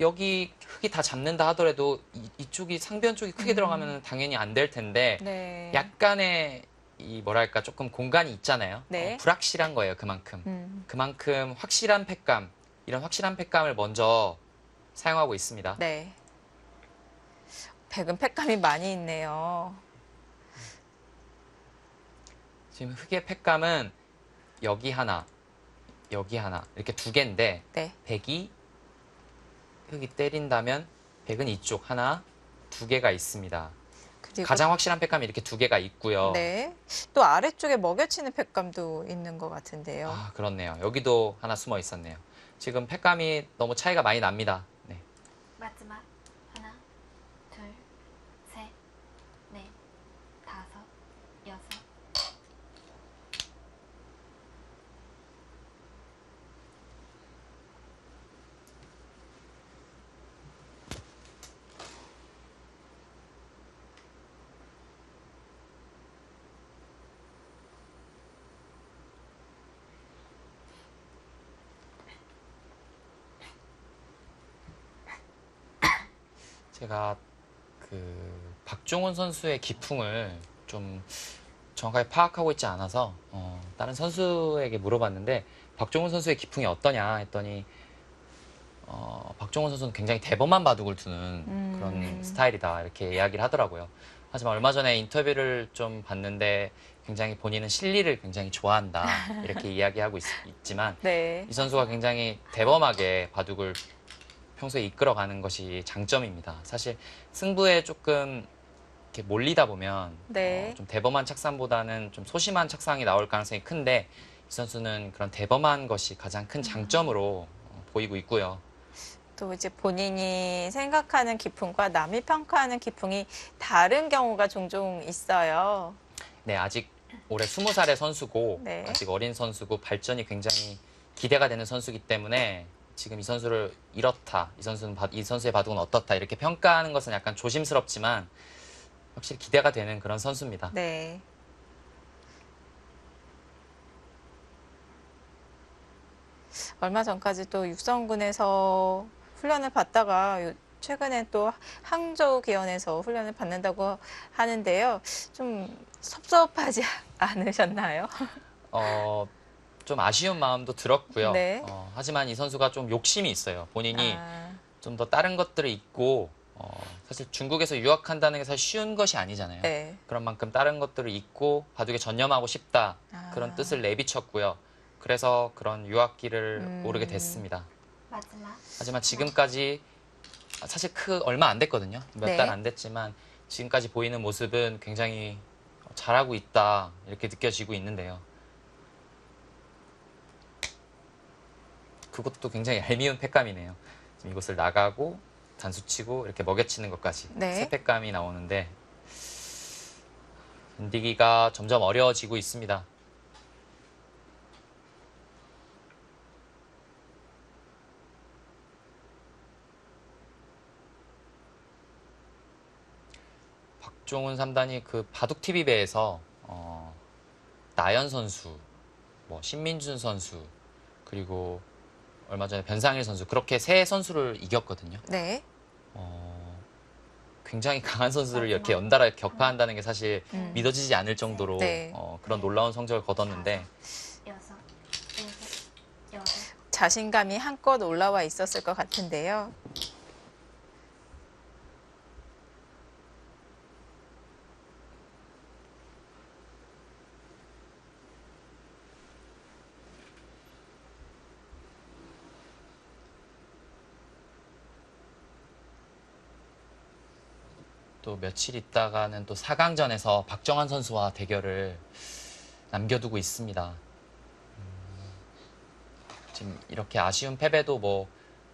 여기 흙이 다 잡는다 하더라도 이쪽이 상변 쪽이 크게 들어가면 당연히 안 될 텐데 네. 약간의 이 뭐랄까 조금 공간이 있잖아요. 네. 불확실한 거예요. 그만큼. 음, 그만큼 확실한 팩감, 이런 확실한 팩감을 먼저 사용하고 있습니다. 네. 백은 팩감이 많이 있네요. 지금 흙의 팩감은 여기 하나, 여기 하나 이렇게 두 개인데 네. 백이 흙이 때린다면 백은 이쪽 하나, 두 개가 있습니다. 그리고 가장 확실한 팩감이 이렇게 두 개가 있고요. 네. 또 아래쪽에 먹여치는 팩감도 있는 것 같은데요. 아, 그렇네요. 여기도 하나 숨어 있었네요. 지금 팩감이 너무 차이가 많이 납니다. 네. 마지막 하나, 둘, 셋, 넷, 다섯, 여섯. 제가 그 박종훈 선수의 기풍을 좀 정확하게 파악하고 있지 않아서 다른 선수에게 물어봤는데 박종훈 선수의 기풍이 어떠냐 했더니 박종훈 선수는 굉장히 대범한 바둑을 두는 그런 스타일이다 이렇게 이야기를 하더라고요. 하지만 얼마 전에 인터뷰를 좀 봤는데 굉장히 본인은 실리를 굉장히 좋아한다 이렇게 이야기하고 있지만 네. 이 선수가 굉장히 대범하게 바둑을 평소에 이끌어가는 것이 장점입니다. 사실 승부에 조금 이렇게 몰리다 보면 네. 좀 대범한 착상보다는 좀 소심한 착상이 나올 가능성이 큰데 이 선수는 그런 대범한 것이 가장 큰 장점으로 보이고 있고요. 또 이제 본인이 생각하는 기풍과 남이 평가하는 기풍이 다른 경우가 종종 있어요. 네, 아직 올해 20살의 선수고 네. 아직 어린 선수고 발전이 굉장히 기대가 되는 선수이기 때문에 지금 이 선수를 이렇다, 이 선수의 바둑은 어떻다 이렇게 평가하는 것은 약간 조심스럽지만 확실히 기대가 되는 그런 선수입니다. 네. 얼마 전까지 또 육성군에서 훈련을 받다가 최근에 또 항저우 기원에서 훈련을 받는다고 하는데요. 좀 섭섭하지 않으셨나요? 좀 아쉬운 마음도 들었고요. 네. 하지만 이 선수가 좀 욕심이 있어요. 본인이 아, 좀 더 다른 것들을 잊고 사실 중국에서 유학한다는 게 사실 쉬운 것이 아니잖아요. 네. 그런 만큼 다른 것들을 잊고 바둑에 전념하고 싶다 그런 아. 뜻을 내비쳤고요. 그래서 그런 유학길을 오르게 됐습니다. 마지막 하지만 지금까지 사실 얼마 안 됐거든요. 몇 네. 달 안 됐지만 지금까지 보이는 모습은 굉장히 잘하고 있다 이렇게 느껴지고 있는데요. 그것도 굉장히 얄미운 팩감이네요. 지금 이것을 나가고 단수 치고 이렇게 먹여치는 것까지 네. 세 팩감이 나오는데 견디기가 점점 어려워지고 있습니다. 박종훈 3단이 그 바둑 TV배에서 나연 선수, 뭐 신민준 선수, 그리고 얼마 전에 변상일 선수 그렇게 세 선수를 이겼거든요. 네. 굉장히 강한 선수를 이렇게 연달아 격파한다는 게 사실 믿어지지 않을 정도로 네. 그런 놀라운 성적을 거뒀는데 여섯, 일곱, 여덟, 자신감이 한껏 올라와 있었을 것 같은데요. 또 며칠 있다가는 또 4강전에서 박정환 선수와 대결을 남겨두고 있습니다. 지금 이렇게 아쉬운 패배도 뭐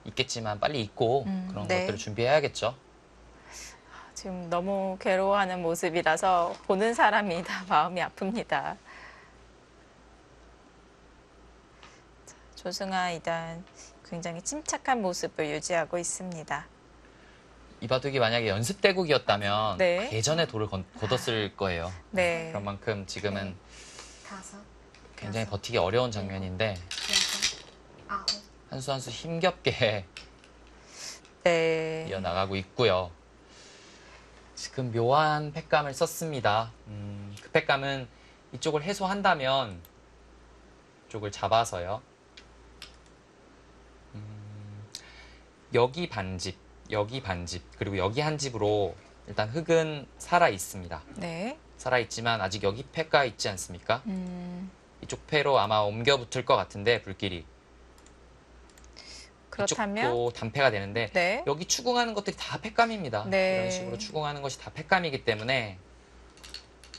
있겠지만 빨리 잊고 그런 네. 것들을 준비해야겠죠. 지금 너무 괴로워하는 모습이라서 보는 사람이 다 마음이 아픕니다. 자, 조승아 2단 굉장히 침착한 모습을 유지하고 있습니다. 이 바둑이 만약에 연습 대국이었다면 네. 예전에 돌을 거뒀을 거예요. 네. 그런 만큼 지금은 다섯, 굉장히 버티기 어려운 장면인데 여섯, 아홉, 한 수 한 수 힘겹게 네. 이어나가고 있고요. 지금 묘한 팩감을 썼습니다. 그 팩감은 이쪽을 해소한다면 이쪽을 잡아서요. 여기 반집, 여기 반집, 그리고 여기 한 집으로 일단 흙은 살아 있습니다. 네. 살아 있지만 아직 여기 패가 있지 않습니까? 음, 이쪽 패로 아마 옮겨 붙을 것 같은데 불길이. 그렇다면 이쪽도 단패가 되는데 네. 여기 추궁하는 것들이 다 팩감입니다. 네. 이런 식으로 추궁하는 것이 다 팩감이기 때문에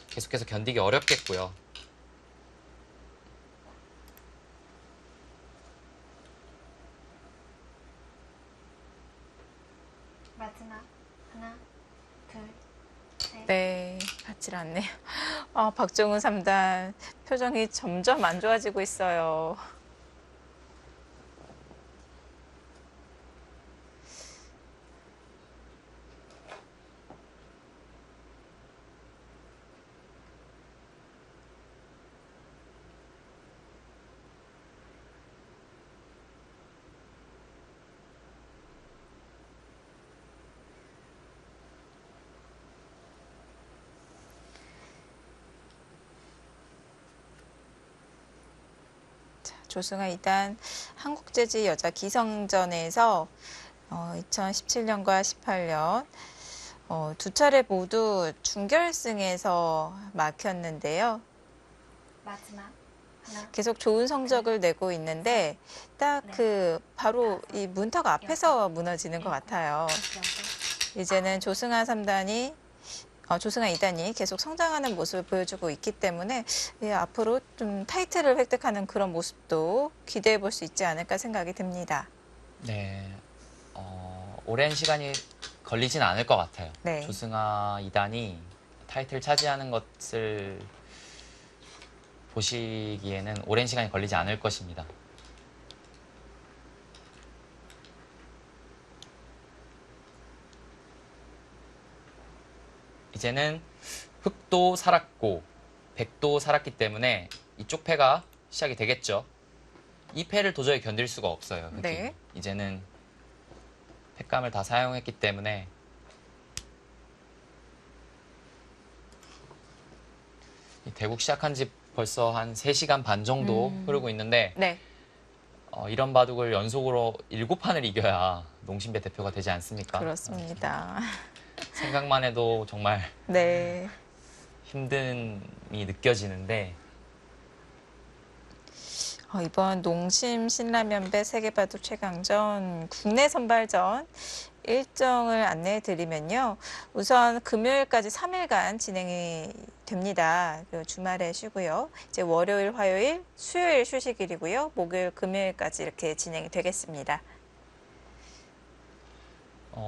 계속해서 견디기 어렵겠고요. 마지막 하나, 둘, 셋, 네, 받질 않네요. 아, 박종훈 3단 표정이 점점 안 좋아지고 있어요. 조승아 2단 한국재즈 여자 기성전에서 2017년과 18년 두 차례 모두 준결승에서 막혔는데요. 마지막 하나, 계속 좋은 성적을 내고 있는데 딱 그 바로 이 문턱 앞에서 무너지는 것 같아요. 여섯, 이제는 조승아 3단이 조승아 2단이 계속 성장하는 모습을 보여주고 있기 때문에 앞으로 좀 타이틀을 획득하는 그런 모습도 기대해 볼 수 있지 않을까 생각이 듭니다. 네, 오랜 시간이 걸리진 않을 것 같아요. 네. 조승아 2단이 타이틀 차지하는 것을 보시기에는 오랜 시간이 걸리지 않을 것입니다. 이제는 흑도 살았고 백도 살았기 때문에 이쪽 패가 시작이 되겠죠. 이 패를 도저히 견딜 수가 없어요. 흑이. 네. 이제는 패감을 다 사용했기 때문에 이 대국 시작한 지 벌써 한 3시간 반 정도 흐르고 있는데 네. 이런 바둑을 연속으로 7판을 이겨야 농심배 대표가 되지 않습니까? 그렇습니다. 생각만 해도 정말 네. 힘듦이 느껴지는데 이번 농심 신라면배 세계바둑 최강전 국내 선발전 일정을 안내해 드리면요. 우선 금요일까지 3일간 진행이 됩니다. 주말에 쉬고요. 이제 월요일, 화요일, 수요일 휴식일이고요. 목요일, 금요일까지 이렇게 진행이 되겠습니다.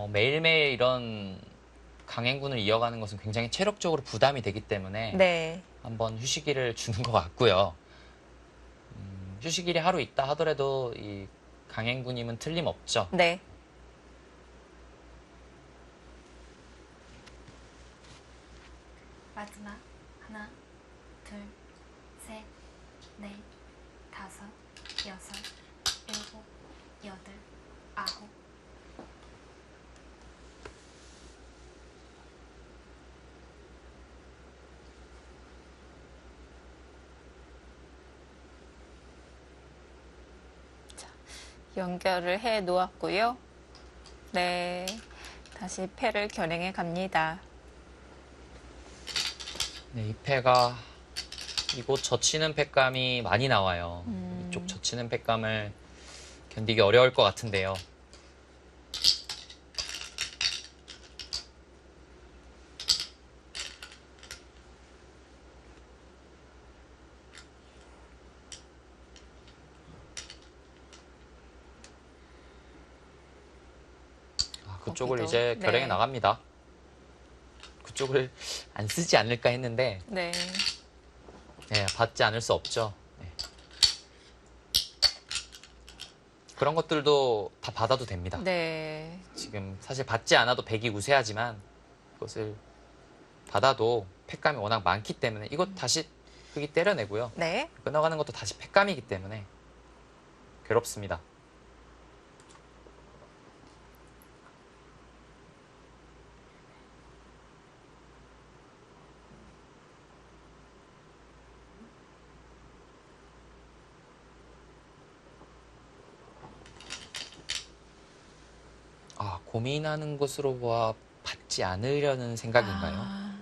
매일매일 이런 강행군을 이어가는 것은 굉장히 체력적으로 부담이 되기 때문에 네. 한번 휴식일을 주는 것 같고요. 휴식일이 하루 있다 하더라도 이 강행군임은 틀림없죠. 네. 마지막 하나, 둘, 셋, 넷, 다섯, 여섯, 일곱, 여덟, 아홉. 연결을 해 놓았고요. 네. 다시 패를 겨냥해 갑니다. 네, 이 패가 이곳 젖히는 패감이 많이 나와요. 음. 이쪽 젖히는 패감을 견디기 어려울 것 같은데요. 그쪽을 거기도. 이제 결행해 네. 나갑니다. 그쪽을 안 쓰지 않을까 했는데 네. 네, 받지 않을 수 없죠. 네. 그런 것들도 다 받아도 됩니다. 네. 지금 사실 받지 않아도 백이 우세하지만 그것을 받아도 팩감이 워낙 많기 때문에 이것 다시 흙이 때려내고요. 네. 끊어가는 것도 다시 팩감이기 때문에 괴롭습니다. 고민하는 것으로 보아 받지 않으려는 생각인가요? 아,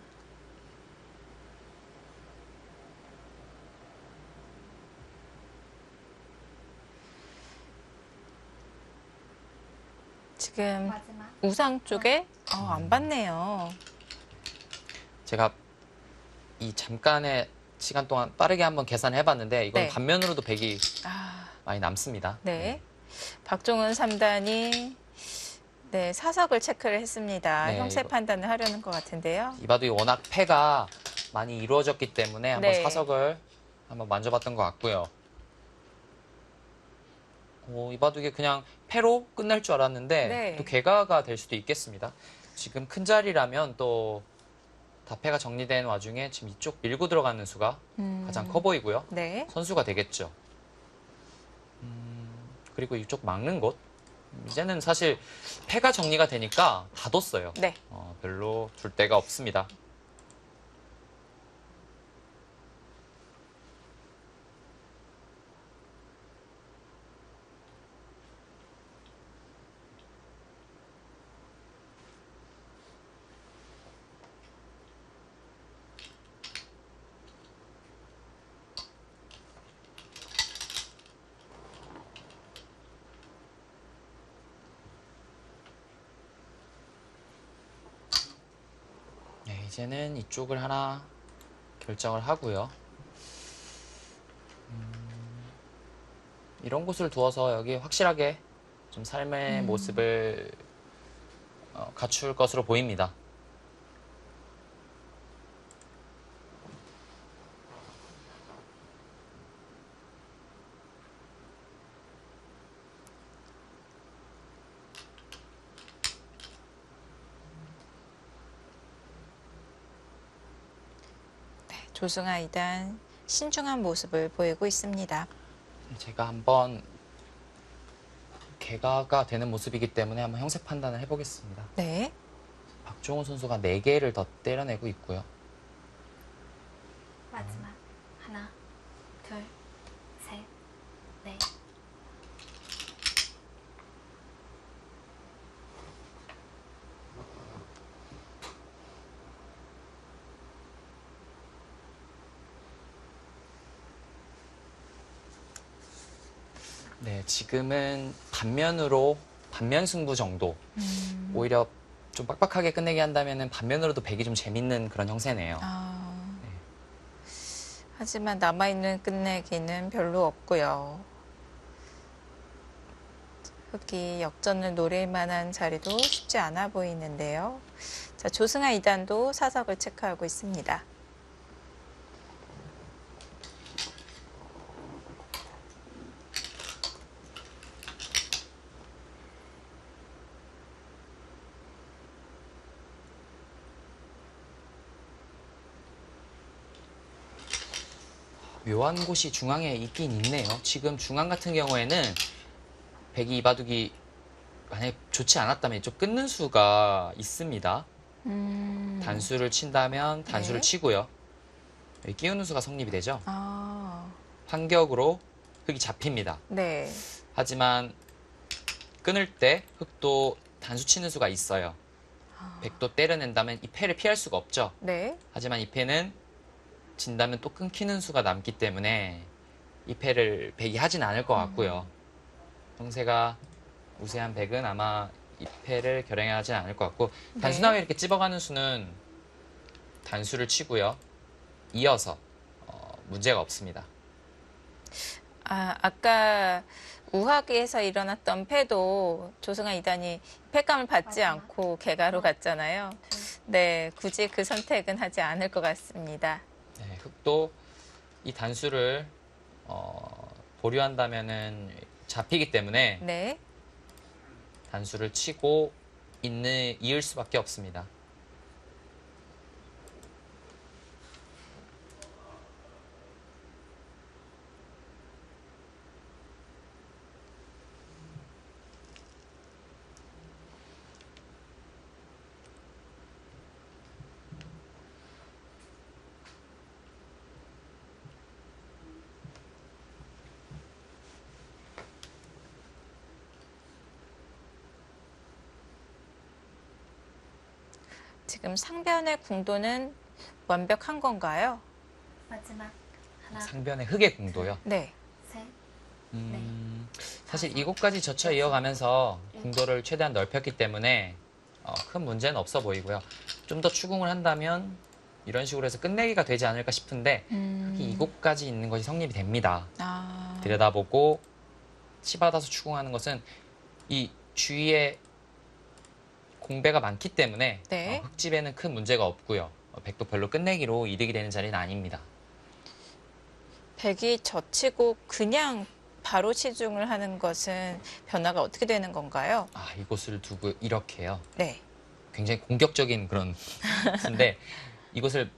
지금 마지막 우상 쪽에 안 받네요. 제가 이 잠깐의 시간 동안 빠르게 한번 계산을 해봤는데 이건 네. 단면으로도 백이 아, 많이 남습니다. 네. 박종훈 3단이 네, 사석을 체크를 했습니다. 네, 형세 이거- 판단을 하려는 것 같은데요. 이바둑이 워낙 패가 많이 이루어졌기 때문에 한번 네. 사석을 한번 만져봤던 것 같고요. 이바둑이 그냥 패로 끝날 줄 알았는데 네. 또 개가가 될 수도 있겠습니다. 지금 큰 자리라면 또 다 패가 정리된 와중에 지금 이쪽 밀고 들어가는 수가 가장 커 보이고요. 네. 선수가 되겠죠. 그리고 이쪽 막는 곳 이제는 사실 패가 정리가 되니까 다 뒀어요. 네. 별로 둘 데가 없습니다. 네, 이제는 이쪽을 하나 결정을 하고요. 이런 곳을 두어서 여기 확실하게 좀 삶의 모습을 갖출 것으로 보입니다. 조승아 2단 신중한 모습을 보이고 있습니다. 제가 한번 개가가 되는 모습이기 때문에 한번 형세 판단을 해보겠습니다. 네. 박종훈 선수가 4개를 더 때려내고 있고요. 마지막 하나, 둘, 셋, 넷. 네, 지금은 반면 승부 정도. 오히려 좀 빡빡하게 끝내게 한다면 반면으로도 백이 좀 재밌는 그런 형세네요. 네. 하지만 남아있는 끝내기는 별로 없고요. 흑이 역전을 노릴 만한 자리도 쉽지 않아 보이는데요. 자, 조승아 2단도 사석을 체크하고 있습니다. 묘한 곳이 중앙에 있긴 있네요. 지금 중앙 같은 경우에는 백이 이바둑이 만약에 좋지 않았다면 좀 끊는 수가 있습니다. 단수를 친다면 단수를 네. 치고요. 여기 끼우는 수가 성립이 되죠. 아, 판격으로 흑이 잡힙니다. 네. 하지만 끊을 때 흑도 단수 치는 수가 있어요. 백도 때려낸다면 이 패를 피할 수가 없죠. 네. 하지만 이 패는 진다면 또 끊기는 수가 남기 때문에 이 패를 백이 하진 않을 것 같고요. 형세가 우세한 백은 아마 이 패를 결행하진 않을 것 같고 단수나에 이렇게 찝어가는 수는 단수를 치고요. 이어서 문제가 없습니다. 아, 아까 우하기에서 일어났던 패도 조승아 2단이 패감을 받지 맞아요. 않고 개가로 갔잖아요. 둘, 네, 굳이 그 선택은 하지 않을 것 같습니다. 네, 흑도 이 단수를 보류한다면은 잡히기 때문에 네. 단수를 치고 이을 수밖에 없습니다. 지금 상변의 궁도는 완벽한 건가요? 마지막 하나, 상변의 흑의 궁도요. 네. 셋, 사실 이곳까지 젖혀 이어가면서 궁도를 최대한 넓혔기 때문에 큰 문제는 없어 보이고요. 좀 더 추궁을 한다면 이런 식으로 해서 끝내기가 되지 않을까 싶은데 흑이 이곳까지 있는 것이 성립이 됩니다. 아, 들여다보고 치받아서 추궁하는 것은 이 주위에 공배가 많기 때문에 네. 흑집에는 큰 문제가 없고요. 백도 별로 끝내기로 이득이 되는 자리는 아닙니다. 백이 젖히고 그냥 바로 치중을 하는 것은 변화가 어떻게 되는 건가요? 이곳을 두고 이렇게요. 네. 굉장히 공격적인 그런 수인데 이곳을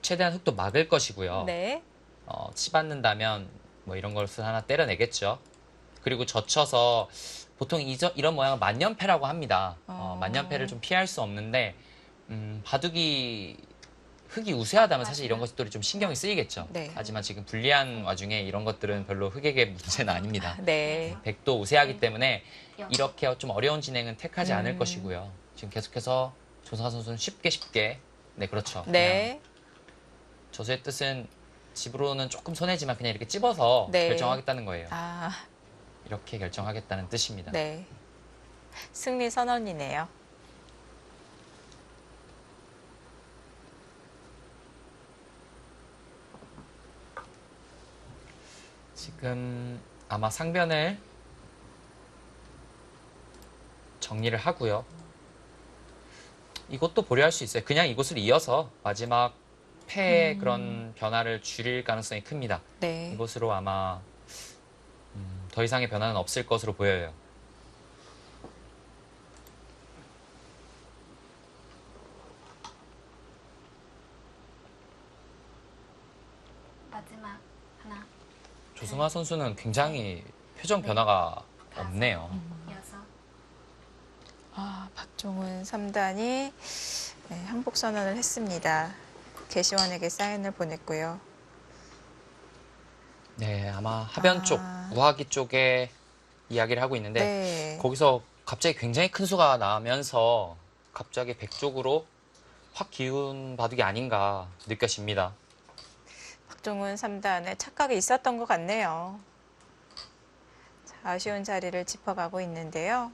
최대한 흑도 막을 것이고요. 네. 치받는다면 뭐 이런 것을 하나 때려내겠죠. 그리고 젖혀서 보통 이런 모양을 만년패라고 합니다. 만년패를 좀 피할 수 없는데 바둑이 흑이 우세하다면 사실 이런 것들이 좀 신경이 쓰이겠죠. 네. 하지만 지금 불리한 와중에 이런 것들은 별로 흑에게 문제는 아닙니다. 네. 백도 우세하기 때문에 여섯, 이렇게 좀 어려운 진행은 택하지 않을 것이고요. 지금 계속해서 조성아 선수는 쉽게 네 그렇죠. 네. 저수의 뜻은 집으로는 조금 손해지만 그냥 이렇게 찝어서 네. 결정하겠다는 거예요. 아, 이렇게 결정하겠다는 뜻입니다. 네. 승리 선언이네요. 지금 아마 상변을 정리를 하고요. 이것도 보류할 수 있어요. 그냥 이곳을 이어서 마지막 패의 그런 변화를 줄일 가능성이 큽니다. 네. 이곳으로 아마 더 이상의 변화는 없을 것으로 보여요. 마지막 하나, 조승아 선수는 굉장히 표정 변화가 없네요. 여섯, 아, 박종훈 3단이 네, 항복 선언을 했습니다. 개시원에게 사인을 보냈고요. 네, 아마 하변 쪽, 우하기 쪽에 이야기를 하고 있는데 네. 거기서 갑자기 굉장히 큰 수가 나면서 갑자기 백 쪽으로 확 기운 바둑이 아닌가 느껴집니다. 박종훈 3단에 착각이 있었던 것 같네요. 자, 아쉬운 자리를 짚어가고 있는데요.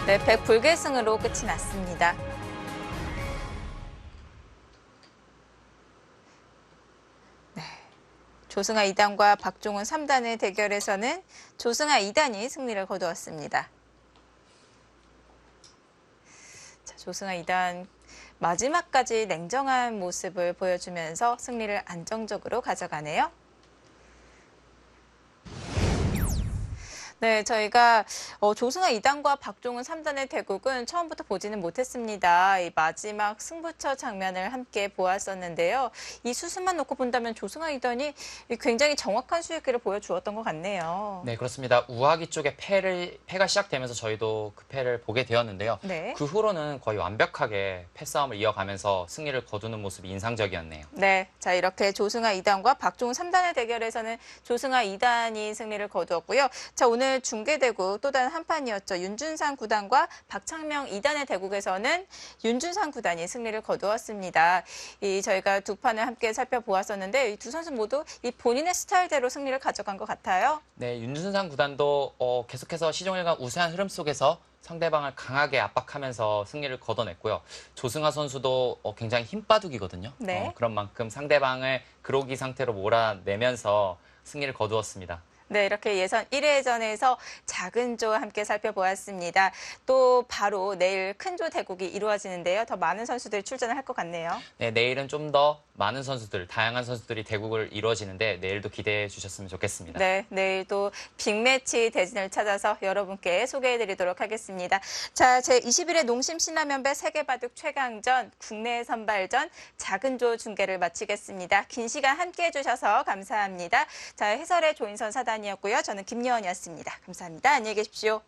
네, 100불계승으로 끝이 났습니다. 네, 조승아 2단과 박종훈 3단의 대결에서는 조승아 2단이 승리를 거두었습니다. 자, 조승아 2단 마지막까지 냉정한 모습을 보여주면서 승리를 안정적으로 가져가네요. 네, 저희가 조승아 2단과 박종훈 3단의 대국은 처음부터 보지는 못했습니다. 이 마지막 승부처 장면을 함께 보았었는데요. 이 수순만 놓고 본다면 조승아 2단이 굉장히 정확한 수익기를 보여주었던 것 같네요. 네, 그렇습니다. 우하기 쪽에 패가 시작되면서 저희도 그 패를 보게 되었는데요. 네. 그 후로는 거의 완벽하게 패싸움을 이어가면서 승리를 거두는 모습이 인상적이었네요. 네, 자 이렇게 조승아 2단과 박종훈 3단의 대결에서는 조승아 2단이 승리를 거두었고요. 자, 오늘 중계대국 또 다른 한 판이었죠. 윤준상 9단과 박창명 2단의 대국에서는 윤준상 9단이 승리를 거두었습니다. 저희가 두 판을 함께 살펴보았었는데 이 두 선수 모두 이 본인의 스타일대로 승리를 가져간 것 같아요. 네, 윤준상 구단도 계속해서 시종일관 우세한 흐름 속에서 상대방을 강하게 압박하면서 승리를 거둬냈고요. 조승아 선수도 굉장히 힘바둑이거든요. 네. 그런 만큼 상대방을 그로기 상태로 몰아내면서 승리를 거두었습니다. 네, 이렇게 예선 1회전에서 작은 조 함께 살펴보았습니다. 또 바로 내일 큰 조 대국이 이루어지는데요. 더 많은 선수들이 출전을 할 것 같네요. 네, 내일은 좀 더 많은 선수들, 다양한 선수들이 대국을 이루어지는데 내일도 기대해 주셨으면 좋겠습니다. 네, 내일도 빅매치 대진을 찾아서 여러분께 소개해드리도록 하겠습니다. 자, 제21회 농심 신라면배 세계바둑 최강전 국내 선발전 작은 조 중계를 마치겠습니다. 긴 시간 함께해 주셔서 감사합니다. 자, 해설의 조인선 사단이었고요. 저는 김여원이었습니다. 감사합니다. 안녕히 계십시오.